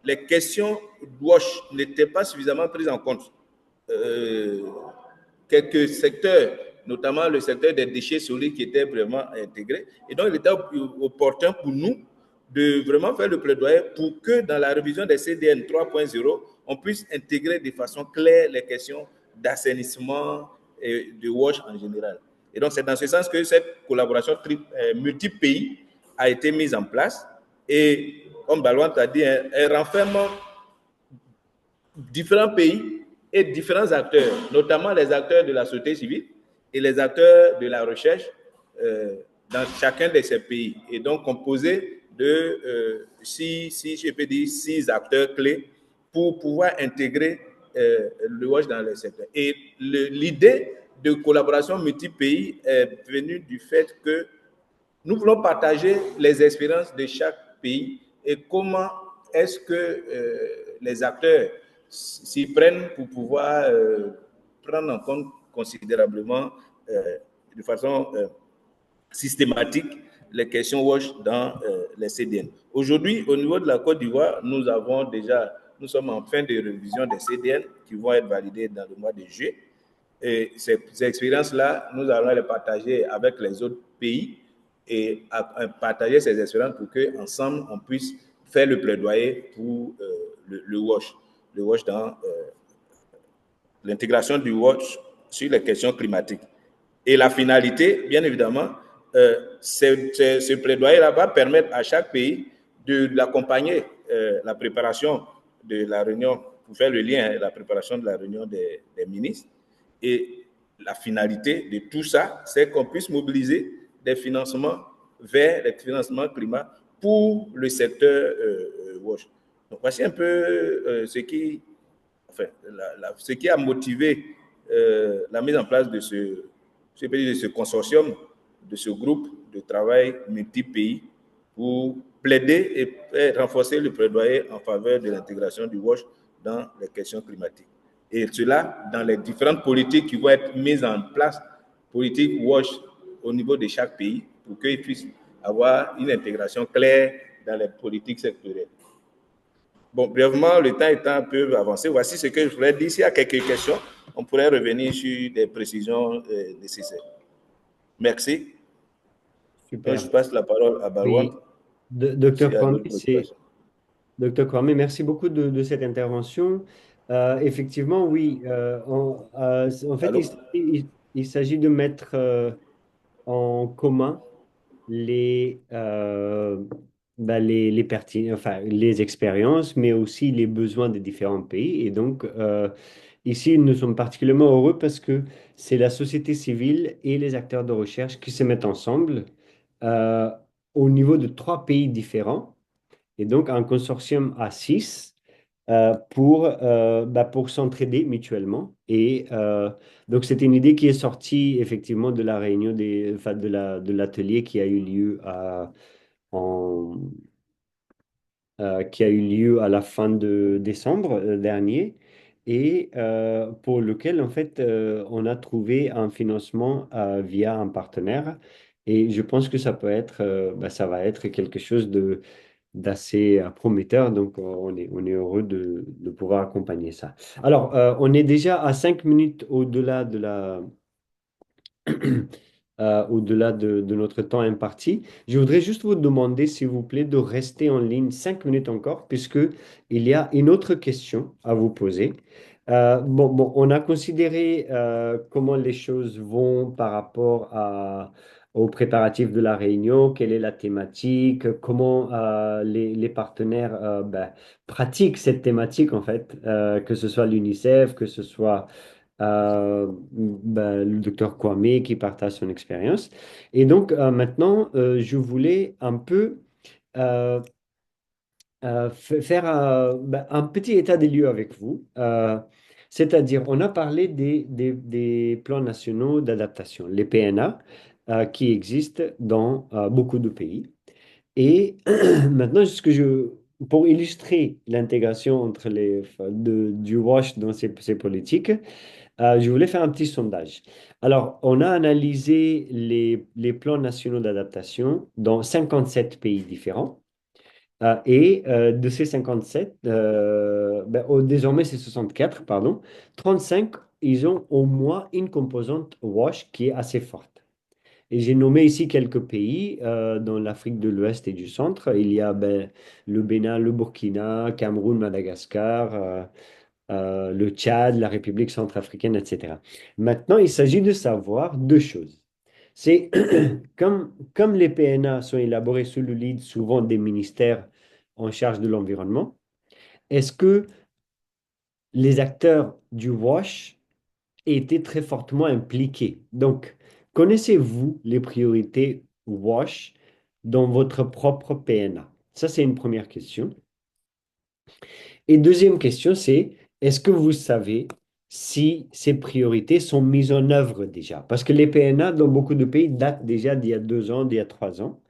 les questions WASH n'étaient pas suffisamment prises en compte. Quelques secteurs, notamment le secteur des déchets solides qui était vraiment intégré. Et donc, il était opportun pour nous de vraiment faire le plaidoyer pour que dans la révision des CDN 3.0, on puisse intégrer de façon claire les questions d'assainissement et de WASH en général. Et donc, c'est dans ce sens que cette collaboration multi-pays a été mise en place. Et comme Balouan t'a dit, elle renferme différents pays et différents acteurs, notamment les acteurs de la société civile et les acteurs de la recherche dans chacun de ces pays. Et donc composé de je peux dire, 6 acteurs clés pour pouvoir intégrer le WASH dans le secteur. Et l'idée de collaboration multi-pays est venue du fait que nous voulons partager les expériences de chaque pays et comment est-ce que les acteurs s'y prennent pour pouvoir prendre en compte considérablement, de façon systématique, les questions WASH dans les CDN. Aujourd'hui, au niveau de la Côte d'Ivoire, nous sommes en fin de révision des CDN qui vont être validés dans le mois de juillet. Et ces expériences-là, nous allons les partager avec les autres pays et à partager ces expériences pour qu'ensemble, on puisse faire le plaidoyer pour le WASH dans l'intégration du WASH sur les questions climatiques. Et la finalité, bien évidemment, ce plaidoyer-là va permettre à chaque pays d'accompagner la préparation de la réunion, pour faire le lien, la préparation de la réunion des ministres. Et la finalité de tout ça, c'est qu'on puisse mobiliser des financements vers les financements climat pour le secteur WASH. Donc, voici un peu ce qui a motivé la mise en place de ce consortium, de ce groupe de travail multi-pays pour plaider et renforcer le plaidoyer en faveur de l'intégration du WASH dans les questions climatiques. Et cela dans les différentes politiques qui vont être mises en place, politiques WASH au niveau de chaque pays, pour qu'ils puissent avoir une intégration claire dans les politiques sectorielles. Bon, brièvement, le temps étant un peu avancé, voici ce que je voulais dire. S'il y a quelques questions, on pourrait revenir sur des précisions nécessaires. Merci. Donc, je Super. passe la parole à Barouane Oui, s'il docteur y a Kwame, d'autres préoccupations. Docteur Kwame, merci beaucoup de cette intervention. Effectivement, oui, en fait, Allô? il s'agit de mettre en commun les, enfin, les expériences, mais aussi les besoins des différents pays. Et donc, ici, nous sommes particulièrement heureux parce que c'est la société civile et les acteurs de recherche qui se mettent ensemble euh, au niveau de 3 pays différents. Et donc, un consortium à 6 pour s'entraider mutuellement. Et donc, c'est une idée qui est sortie effectivement de la réunion enfin, de l'atelier qui a eu lieu en, qui a eu lieu à la fin de décembre dernier et pour lequel, en fait, on a trouvé un financement via un partenaire. Et je pense que ça peut être, ça va être quelque chose d'assez prometteur. Donc, on est heureux de pouvoir accompagner ça. Alors, on est déjà à 5 minutes au-delà de notre temps imparti. Je voudrais juste vous demander, s'il vous plaît, de rester en ligne 5 minutes encore, puisque il y a une autre question à vous poser. On a considéré comment les choses vont par rapport aux préparatifs de la réunion, quelle est la thématique, comment les partenaires pratiquent cette thématique, en fait, que ce soit l'UNICEF, que ce soit le docteur Kwame qui partage son expérience. Et donc maintenant, je voulais un peu euh, faire un petit état des lieux avec vous. C'est-à-dire, on a parlé des plans nationaux d'adaptation, les PNA, qui existent dans beaucoup de pays. Et maintenant, pour illustrer l'intégration entre du WASH dans ces politiques, je voulais faire un petit sondage. Alors, on a analysé les plans nationaux d'adaptation dans 57 pays différents. De ces 57, désormais c'est 64, pardon, 35, ils ont au moins une composante WASH qui est assez forte. Et j'ai nommé ici quelques pays dans l'Afrique de l'Ouest et du Centre. Il y a le Bénin, le Burkina, Cameroun, Madagascar. Le Tchad, la République centrafricaine, etc. Maintenant, il s'agit de savoir 2 choses. C'est comme les PNA sont élaborés sous le lead souvent des ministères en charge de l'environnement, est-ce que les acteurs du WASH étaient très fortement impliqués? Donc, connaissez-vous les priorités WASH dans votre propre PNA? Ça, c'est une première question. Et deuxième question, c'est est-ce que vous savez si ces priorités sont mises en œuvre déjà? Parce que les PNA, dans beaucoup de pays, datent déjà d'il y a 2 ans, d'il y a 3 ans.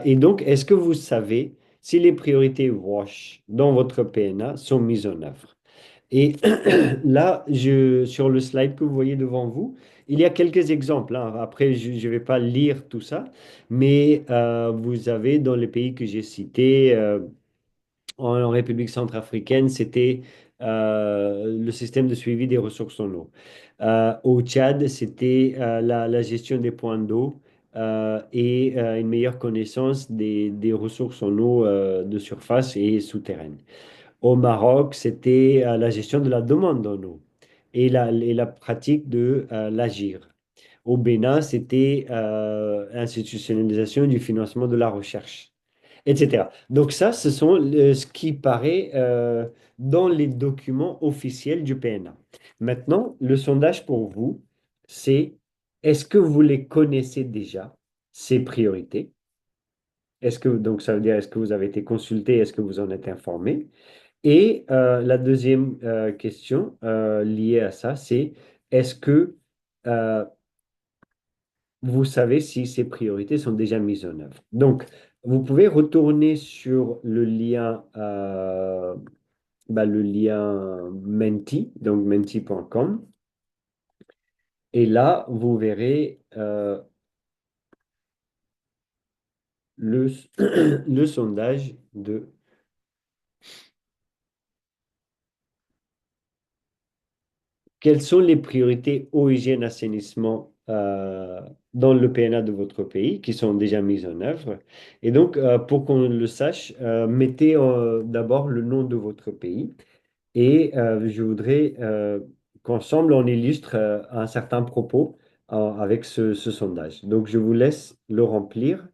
Et donc, est-ce que vous savez si les priorités WASH dans votre PNA sont mises en œuvre? Et là, sur le slide que vous voyez devant vous, il y a quelques exemples, hein. Après, je ne vais pas lire tout ça, mais vous avez dans les pays que j'ai cités, en République centrafricaine, c'était le système de suivi des ressources en eau. Au Tchad, c'était la gestion des points d'eau et une meilleure connaissance des ressources en eau de surface et souterraines. Au Maroc, c'était la gestion de la demande en eau et la pratique de l'agir. Au Bénin, c'était institutionnalisation du financement de la recherche, etc. Donc ça, ce sont ce qui paraît dans les documents officiels du PNA. Maintenant, le sondage pour vous, c'est est-ce que vous les connaissez déjà, ces priorités? Donc ça veut dire, est-ce que vous avez été consulté, est-ce que vous en êtes informé? Et la deuxième question liée à ça, c'est est-ce que euh, vous savez si ces priorités sont déjà mises en œuvre. Donc, vous pouvez retourner sur le lien Menti, donc menti.com, et là, vous verrez le, le sondage de quelles sont les priorités eau, hygiène, assainissement dans le PNA de votre pays qui sont déjà mises en œuvre. Et donc, pour qu'on le sache, mettez d'abord le nom de votre pays. Et je voudrais qu'ensemble, on illustre un certain propos avec ce sondage. Donc, je vous laisse le remplir.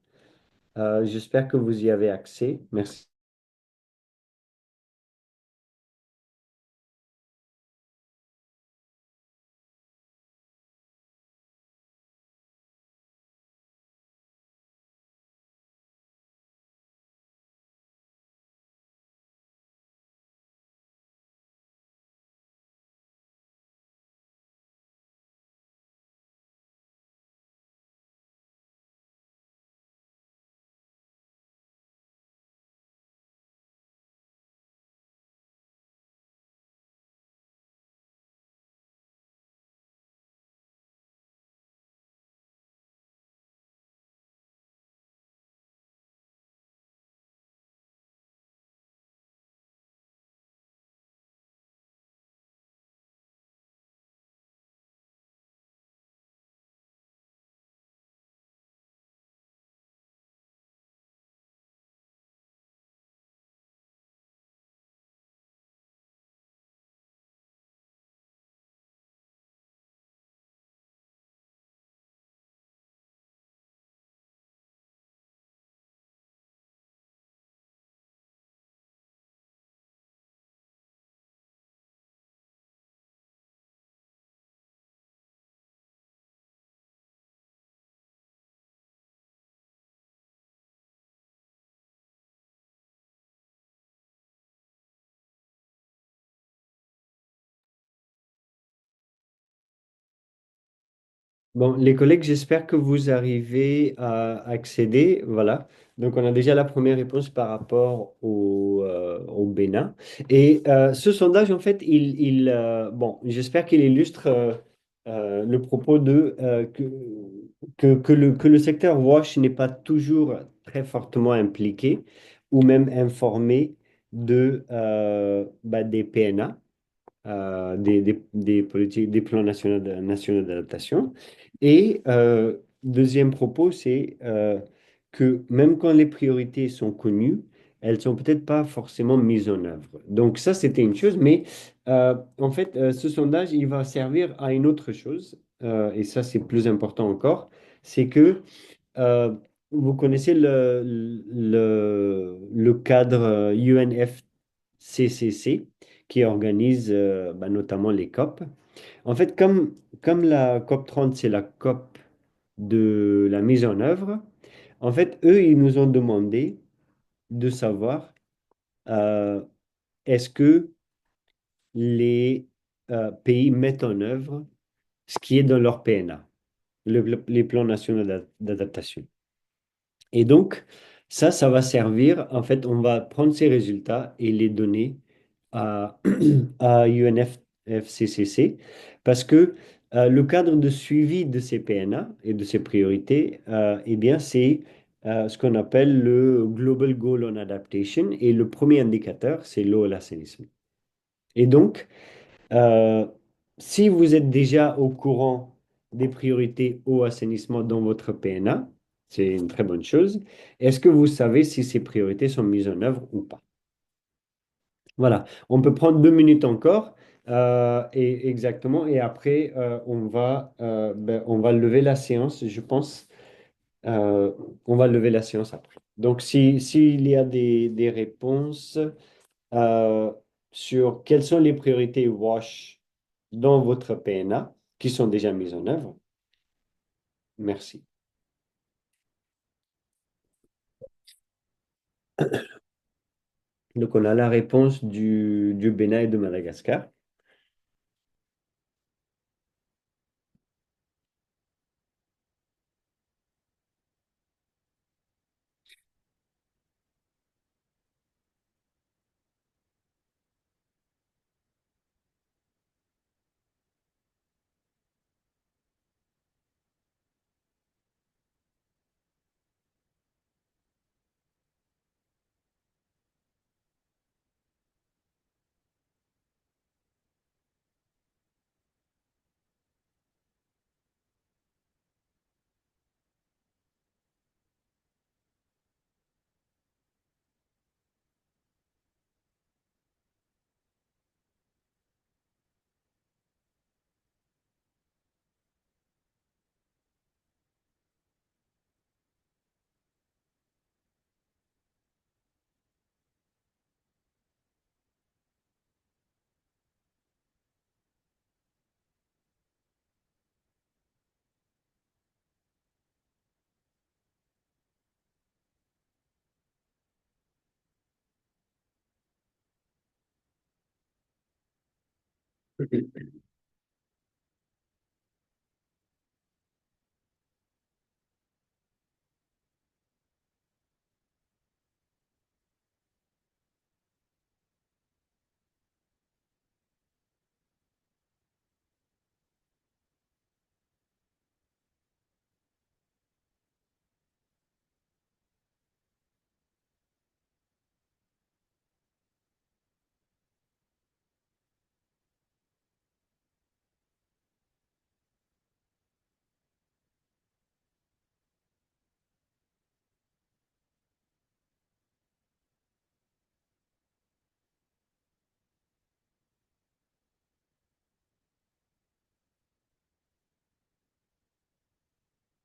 J'espère que vous y avez accès. Merci. Bon, les collègues, j'espère que vous arrivez à accéder. Voilà. Donc, on a déjà la première réponse par rapport au Bénin. Et ce sondage, en fait, bon, j'espère qu'il illustre le propos que le secteur WASH n'est pas toujours très fortement impliqué ou même informé des PNA des politiques, des plans nationaux d'adaptation. Et deuxième propos, c'est que même quand les priorités sont connues, elles sont peut-être pas forcément mises en œuvre. Donc ça, c'était une chose, mais en fait, ce sondage, il va servir à une autre chose, et ça, c'est plus important encore, c'est que euh, vous connaissez le cadre UNFCCC qui organise notamment les COP. En fait, comme la COP 30, c'est la COP de la mise en œuvre, en fait, eux, ils nous ont demandé de savoir euh, est-ce que les pays mettent en œuvre ce qui est dans leur PNA, les plans nationaux d'adaptation. Et donc, ça va servir, en fait, on va prendre ces résultats et les donner à, à UNFCCC parce que le cadre de suivi de ces PNA et de ces priorités, eh bien, c'est ce qu'on appelle le Global Goal on Adaptation et le premier indicateur, c'est l'eau et l'assainissement. Et donc, euh, si vous êtes déjà au courant des priorités eau assainissement dans votre PNA, c'est une très bonne chose. Est-ce que vous savez si ces priorités sont mises en œuvre ou pas? Voilà, on peut prendre 2 minutes encore et exactement, et après on va lever la séance, je pense. Euh, on va lever la séance après. Donc, s'il y a des réponses euh, sur quelles sont les priorités WASH dans votre PNA qui sont déjà mises en œuvre. Merci. Donc, on a la réponse du Bénin et de Madagascar.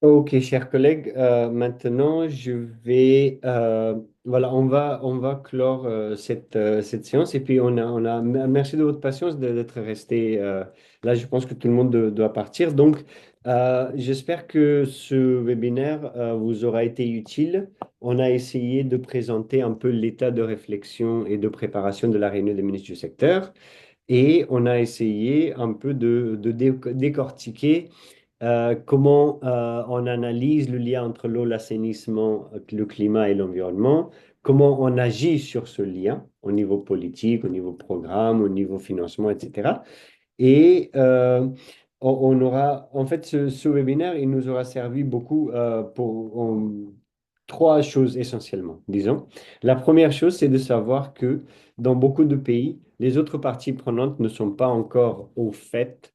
Ok, chers collègues, maintenant voilà, on va clore cette séance et puis merci de votre patience d'être resté. Là, je pense que tout le monde doit partir. Donc, j'espère que ce webinaire vous aura été utile. On a essayé de présenter un peu l'état de réflexion et de préparation de la réunion des ministres du secteur et on a essayé un peu de décortiquer comment on analyse le lien entre l'eau, l'assainissement, le climat et l'environnement, comment on agit sur ce lien au niveau politique, au niveau programme, au niveau financement, etc. Et on aura, en fait, ce webinaire, il nous aura servi beaucoup trois choses essentiellement, disons. La première chose, c'est de savoir que dans beaucoup de pays, les autres parties prenantes ne sont pas encore au fait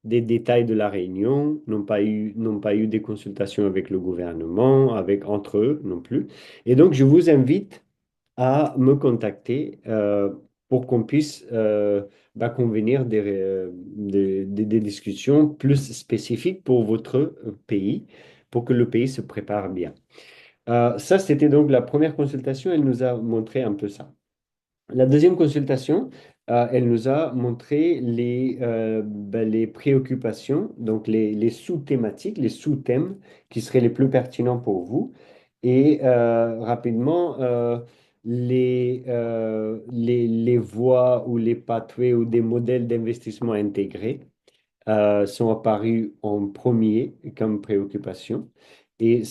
des détails de la réunion, n'ont pas eu des consultations avec le gouvernement, avec, entre eux non plus. Et donc, je vous invite à me contacter pour qu'on puisse convenir des discussions plus spécifiques pour votre pays, pour que le pays se prépare bien. Ça, c'était donc la première consultation, elle nous a montré un peu ça. La deuxième consultation, elle nous a montré les préoccupations, donc les sous-thématiques, les sous-thèmes qui seraient les plus pertinents pour vous. Et rapidement, les voies ou les pathways ou des modèles d'investissement intégrés sont apparus en premier comme préoccupation. Et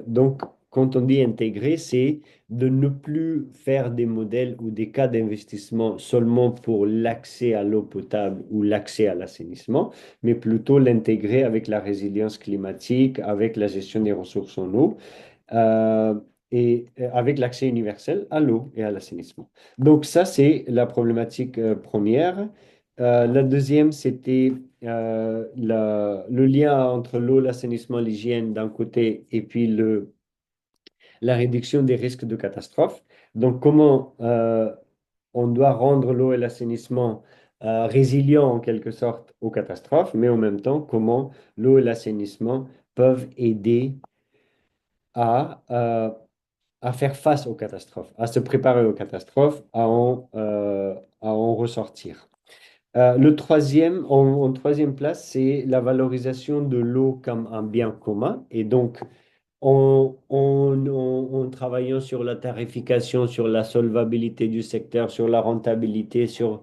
donc, quand on dit intégrer, c'est de ne plus faire des modèles ou des cas d'investissement seulement pour l'accès à l'eau potable ou l'accès à l'assainissement, mais plutôt l'intégrer avec la résilience climatique, avec la gestion des ressources en eau euh, et avec l'accès universel à l'eau et à l'assainissement. Donc ça, c'est la problématique première. La deuxième, c'était le lien entre l'eau, l'assainissement, l'hygiène d'un côté et puis la réduction des risques de catastrophe. Donc comment on doit rendre l'eau et l'assainissement résilients en quelque sorte aux catastrophes, mais en même temps, comment l'eau et l'assainissement peuvent aider à, euh, à faire face aux catastrophes, à se préparer aux catastrophes, à en ressortir. Le troisième, en troisième place, c'est la valorisation de l'eau comme un bien commun. Et donc, en travaillant sur la tarification, sur la solvabilité du secteur, sur la rentabilité, sur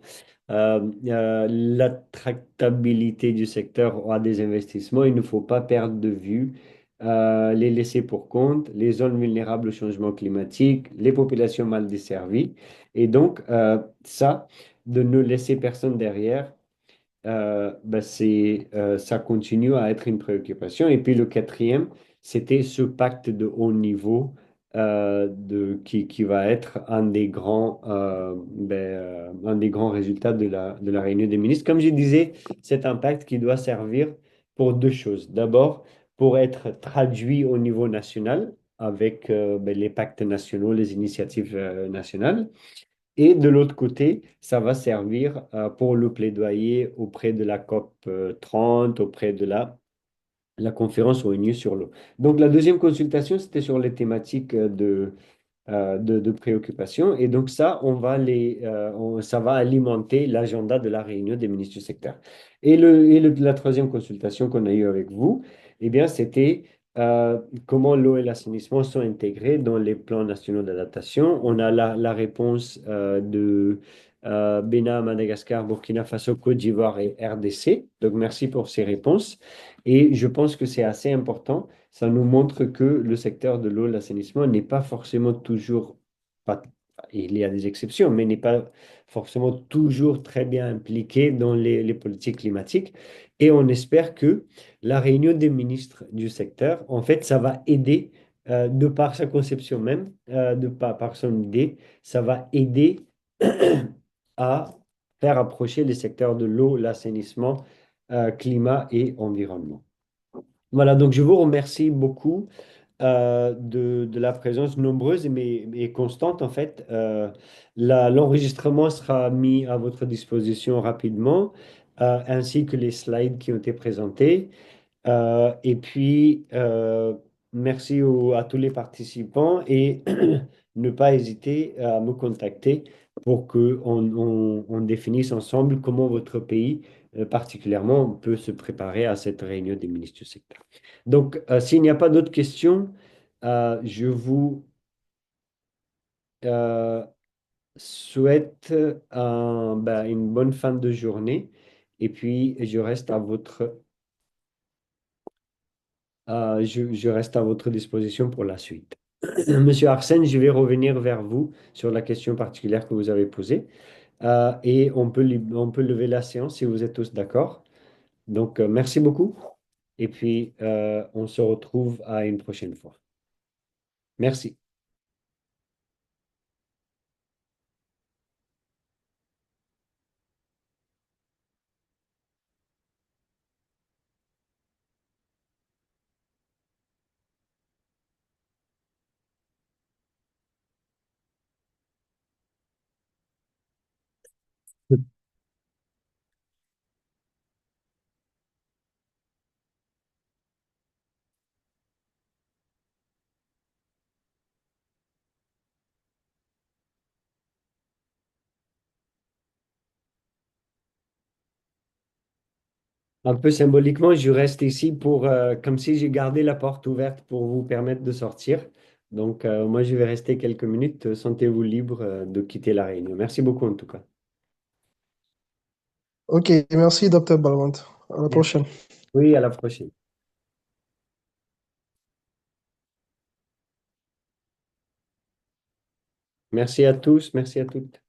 l'attractabilité du secteur à des investissements, il ne faut pas perdre de vue les laissés pour compte, les zones vulnérables au changement climatique, les populations mal desservies. Et donc, ça, de ne laisser personne derrière, ça continue à être une préoccupation. Et puis le quatrième, c'était ce pacte de haut niveau qui va être un des grands résultats de la réunion des ministres. Comme je disais, c'est un pacte qui doit servir pour deux choses. D'abord, pour être traduit au niveau national avec les pactes nationaux, les initiatives nationales. Et de l'autre côté, ça va servir pour le plaidoyer auprès de la COP 30, auprès de la conférence ONU sur l'eau. Donc la deuxième consultation, c'était sur les thématiques de préoccupation. Et donc ça, ça va alimenter l'agenda de la réunion des ministres du secteur. Et la troisième consultation qu'on a eue avec vous, eh bien, c'était comment l'eau et l'assainissement sont intégrés dans les plans nationaux d'adaptation. On a la réponse de Bénin, Madagascar, Burkina Faso, Côte d'Ivoire et RDC. Donc, merci pour ces réponses. Et je pense que c'est assez important. Ça nous montre que le secteur de l'eau et l'assainissement n'est pas forcément toujours, pas- il y a des exceptions, mais n'est pas forcément toujours très bien impliqué dans les politiques climatiques. Et on espère que la réunion des ministres du secteur, en fait, ça va aider, de par sa conception même, par son idée, ça va aider à faire approcher les secteurs de l'eau, l'assainissement, climat et environnement. Voilà, donc je vous remercie beaucoup de la présence nombreuse et constante, en fait. L'enregistrement sera mis à votre disposition rapidement, ainsi que les slides qui ont été présentés. Et puis, merci à tous les participants et ne pas hésiter à me contacter pour qu'on définisse ensemble comment votre pays, particulièrement, peut se préparer à cette réunion des ministres du secteur. Donc, s'il n'y a pas d'autres questions, je vous euh, souhaite une bonne fin de journée et puis je reste à votre disposition pour la suite. Monsieur Arsène, je vais revenir vers vous sur la question particulière que vous avez posée. Et on peut lever la séance si vous êtes tous d'accord. Donc, merci beaucoup. Et puis, on se retrouve à une prochaine fois. Merci. Un peu symboliquement, je reste ici comme si j'ai gardé la porte ouverte pour vous permettre de sortir. Donc, moi, je vais rester quelques minutes. Sentez-vous libre, de quitter la réunion. Merci beaucoup, en tout cas. Ok, merci, docteur Balwant. À la Merci. prochaine. Oui, à la prochaine. Merci à tous, merci à toutes.